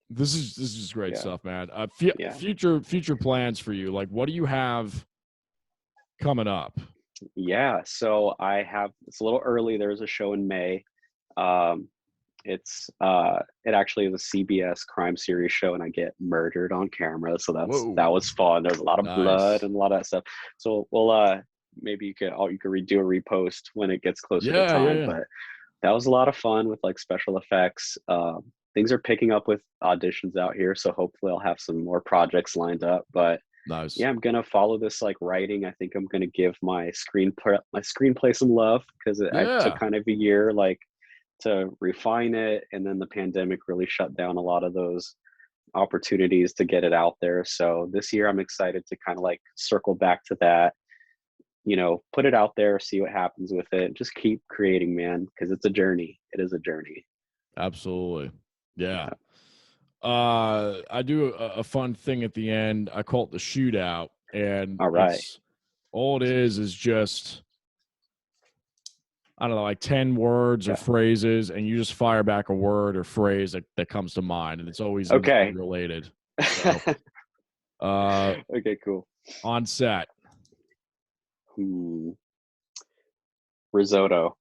this is great Yeah. stuff, man. Yeah. Future plans for you, like what do you have coming up? Yeah. So it's a little early. There's a show in May. Um, it actually is a CBS crime series show, and I get murdered on camera. So that Whoa, was fun. There's a lot of blood nice. and a lot of that stuff. So maybe you could redo a repost when it gets closer to Yeah, yeah, time. yeah. But that was a lot of fun with like special effects. Things are picking up with auditions out here, so hopefully I'll have some more projects lined up. But Nice. yeah, I'm gonna follow this like writing. I think I'm gonna give my screenplay some love, because I took Yeah, kind of a year like to refine it, and then the pandemic really shut down a lot of those opportunities to get it out there. So this year I'm excited to kind of like circle back to that, put it out there, see what happens with it, just keep creating, man, because it's a journey. It is a journey. absolutely. Yeah. Yeah. I do a fun thing at the end. I call it the shootout, and All right. it's all it is just, I don't know, like 10 words or Yeah. phrases, and you just fire back a word or phrase that comes to mind, and it's always industry Okay. related. So, uh, Okay, cool. on set. Hmm. Risotto.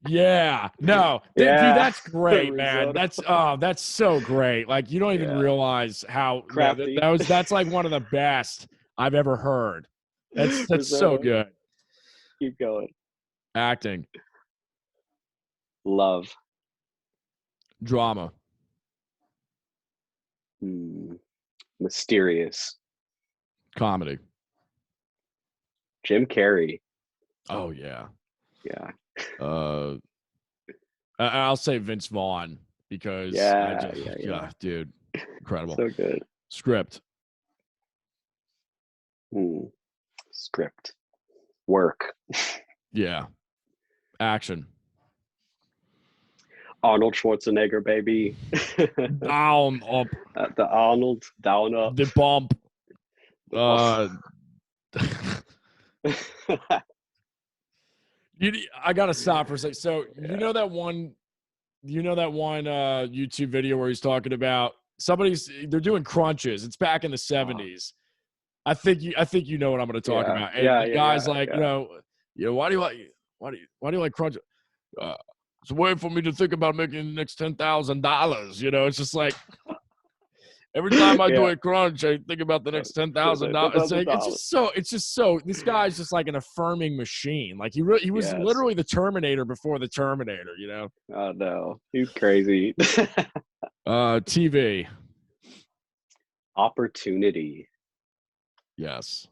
Yeah, no, dude, Yeah. that's great, man. Risotto. That's so great. Like you don't even Yeah. realize how Crafty. that's like one of the best I've ever heard. That's so Risotto. good. Keep going. Acting, Love. drama, Hmm. Mysterious. comedy. Jim Carrey. Oh yeah. Yeah. Uh, I'll say Vince Vaughn because I Yeah. just, Yeah. Yeah. yeah, dude, incredible. So good. Script, Hmm. Script. Work. yeah. Action, Arnold Schwarzenegger, baby. down up, The Arnold down up. the bump. The Uh, I gotta stop for a second. So yeah. you know that one YouTube video where he's talking about they're doing crunches. It's back in the Oh, 70s. I think you know what I'm going to talk yeah. about. And Yeah. the Yeah. guy's Yeah. like, Yeah. why do you like crunch? Uh, it's a way for me to think about making the next $10,000. You know, it's just like every time I do a crunch, I think about the next $10,000. It's just so. This guy's just like an affirming machine. Like he was literally the Terminator before the Terminator. You know? Oh no, he's crazy. TV. Opportunity. Yes.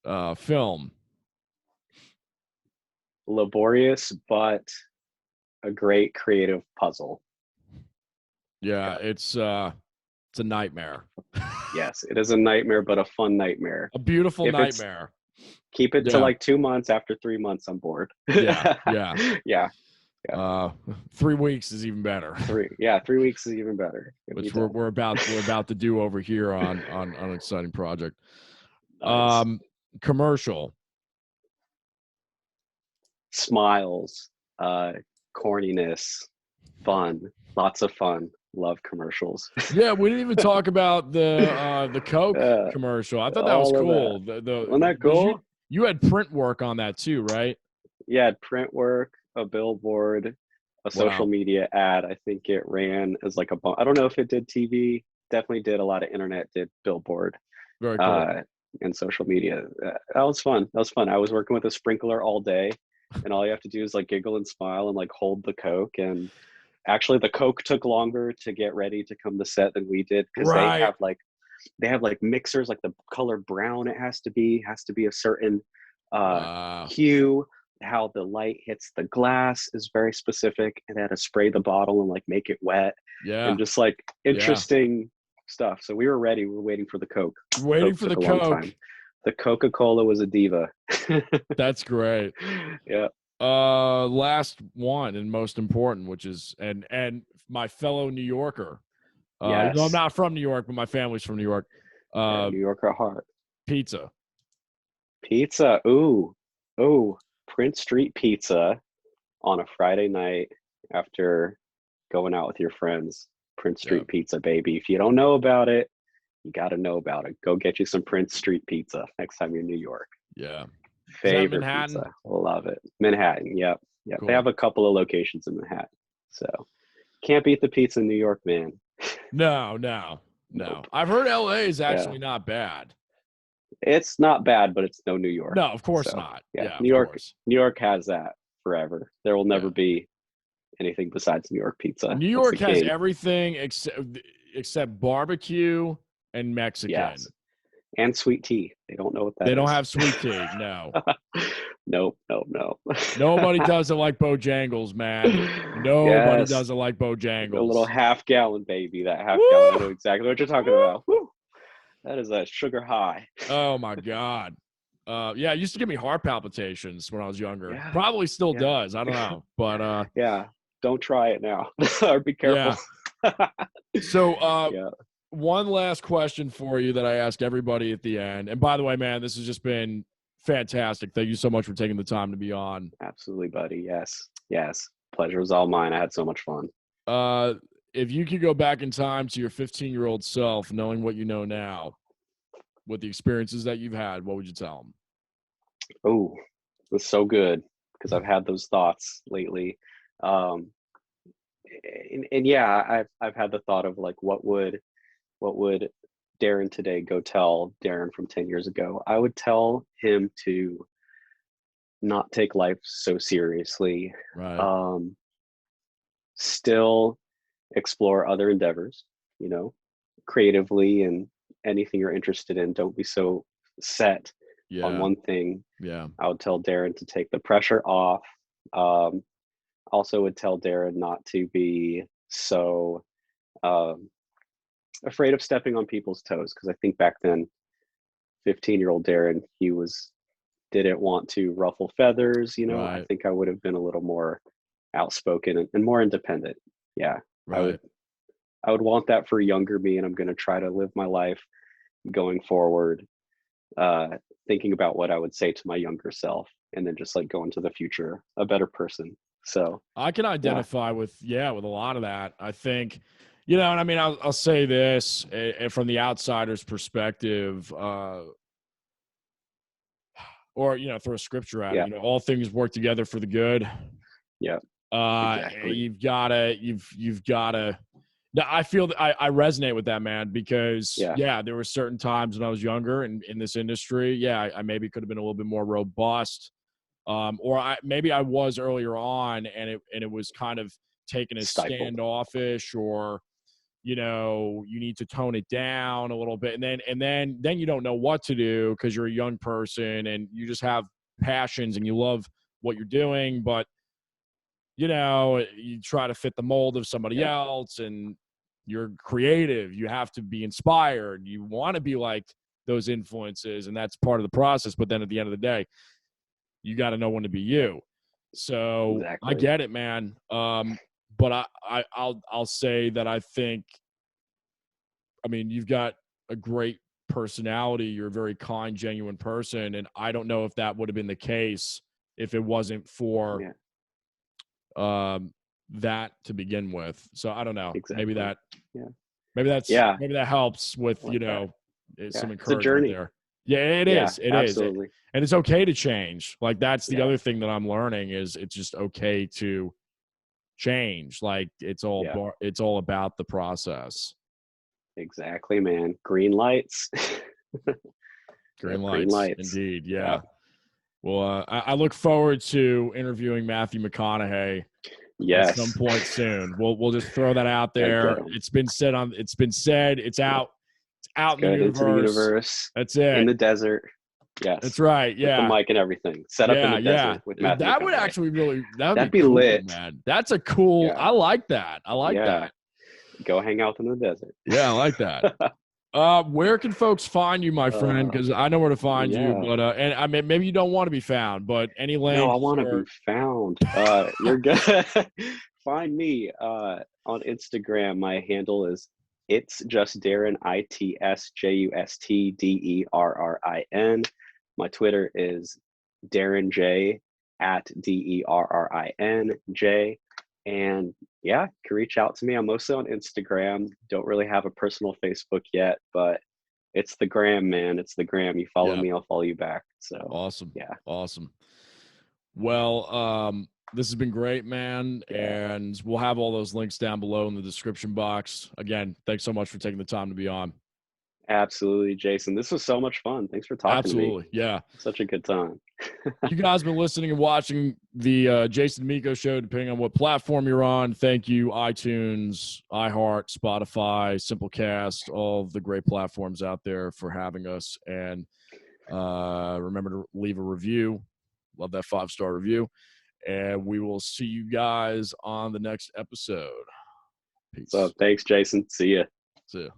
Yeah. Film. Laborious, but a great creative puzzle. Yeah, it's a nightmare. Yes, it is a nightmare, but a fun nightmare. A beautiful nightmare. Keep it to like 2 months. After 3 months, I'm bored. Yeah. 3 weeks is even better. 3 weeks is even better. Which we're about to do over here on an exciting project. Nice. Commercial. Smiles, corniness, fun, lots of fun. Love commercials. Yeah, we didn't even talk about the Coke commercial. I thought that was cool. Wasn't that cool? You had print work on that too, right? Yeah, print work, a billboard, a social media ad. I think it ran as like I don't know if it did TV. Definitely did a lot of internet. Did billboard. Very cool. And social media. That was fun. I was working with a sprinkler all day, and all you have to do is like giggle and smile and like hold the Coke. And actually, the Coke took longer to get ready to come to set than we did because they have like mixers, like the color brown. It has to be a certain hue. How the light hits the glass is very specific, and they had to spray the bottle and like make it wet. Yeah, and just like interesting stuff. So we were ready. We were waiting for the Coke. For the Coke. The Coca-Cola was a diva. That's great. Yeah. Last one and most important, which is and my fellow New Yorker. Yes. No, I'm not from New York, but my family's from New York. New Yorker at heart. Pizza. Ooh. Prince Street Pizza on a Friday night after going out with your friends. Prince Street Pizza, baby. If you don't know about it, you got to know about it. Go get you some Prince Street Pizza next time you're in New York. Yeah. Favorite pizza. Love it. Manhattan. Yep. Cool. They have a couple of locations in Manhattan. So can't beat the pizza in New York, man. No. Nope. I've heard LA is actually not bad. It's not bad, but it's no New York. No, of course not. Yeah, New York has that forever. There will never be anything besides New York pizza. New York has everything except barbecue and Mexican. Yes. And sweet tea. They don't know what that is. They don't have sweet tea, no. Nope. Nobody does it like Bojangles, man. Nobody does it like Bojangles. A little half-gallon, baby. That half-gallon. I know exactly what you're talking about. Woo! That is a sugar high. Oh, my God. It used to give me heart palpitations when I was younger. Yeah. Probably still does. I don't know. But don't try it now. Or be careful. Yeah. So one last question for you that I ask everybody at the end. And by the way, man, this has just been fantastic. Thank you so much for taking the time to be on. Absolutely, buddy. Yes. Pleasure was all mine. I had so much fun. If you could go back in time to your 15-year-old self, knowing what you know now, with the experiences that you've had, what would you tell them? Oh, that's so good because I've had those thoughts lately. I've had the thought of like, what would Derrin today go tell Derrin from 10 years ago? I would tell him to not take life so seriously. Right. Still explore other endeavors, creatively, and anything you're interested in. Don't be so set on one thing. Yeah. I would tell Derrin to take the pressure off. Also would tell Derrin not to be so afraid of stepping on people's toes, because I think back then 15-year-old Derrin, he didn't want to ruffle feathers. Right. I think I would have been a little more outspoken and more independent. Right. I would want that for younger me, and I'm going to try to live my life going forward, thinking about what I would say to my younger self, and then just like go into the future a better person. So I can identify with a lot of that. I think, and I mean, I'll say this from the outsider's perspective, or throw a scripture at it. All things work together for the good. Yeah. Exactly. You've gotta. Now, I feel that I resonate with that, man, because there were certain times when I was younger and in this industry, I maybe could have been a little bit more robust. Or maybe I was earlier on, and it was kind of taken as Stifled. standoffish, or you need to tone it down a little bit, and then you don't know what to do because you're a young person and you just have passions and you love what you're doing, but you try to fit the mold of somebody else, and you're creative. You have to be inspired. You want to be like those influences, and that's part of the process. But then at the end of the day, you got to know when to be you. So I get it, man. But I'll say that I think, I mean, you've got a great personality. You're a very kind, genuine person, and I don't know if that would have been the case if it wasn't for that to begin with. So I don't know. Maybe that helps with some encouragement it's a journey there. Yeah, it is. It absolutely. is. And it's okay to change. Like, that's the other thing that I'm learning, is it's just okay to change. Like, it's all about the process. Exactly, man. Green lights. Green lights. Indeed. Yeah. Well, I look forward to interviewing Matthew McConaughey at some point soon. We'll just throw that out there. It's been said. It's out. It's out in the universe. Into the universe. That's it. In the desert. Yes. That's right. Yeah. With the mic and everything. Set up in the desert with Matthew That McConaughey. would actually that'd be cool, lit, man. That's a cool. I like that. I like that. Go hang out in the desert. Yeah, I like that. Where can folks find you, my friend? Because I know where to find you, but and I mean, maybe you don't want to be found, but any links? No, I want to be found. You're good. Find me on Instagram. My handle is It's Just Derrin, ITSJUSTDERRIN. My Twitter is Derrin J @DERRINJ. And you can reach out to me. I'm mostly on Instagram. Don't really have a personal Facebook yet, but it's the gram, man. It's the gram. You follow me, I'll follow you back. So awesome. Yeah. Awesome. Well, this has been great, man. And we'll have all those links down below in the description box. Again, thanks so much for taking the time to be on. Absolutely, Jason. This was so much fun. Thanks for talking to me. Yeah. Such a good time. You guys been listening and watching the Jason Damico Show, depending on what platform you're on. Thank you, iTunes, iHeart, Spotify, Simplecast, all of the great platforms out there for having us. And remember to leave a review. Love that 5-star review. And we will see you guys on the next episode. Peace. So thanks, Jason. See ya. See ya.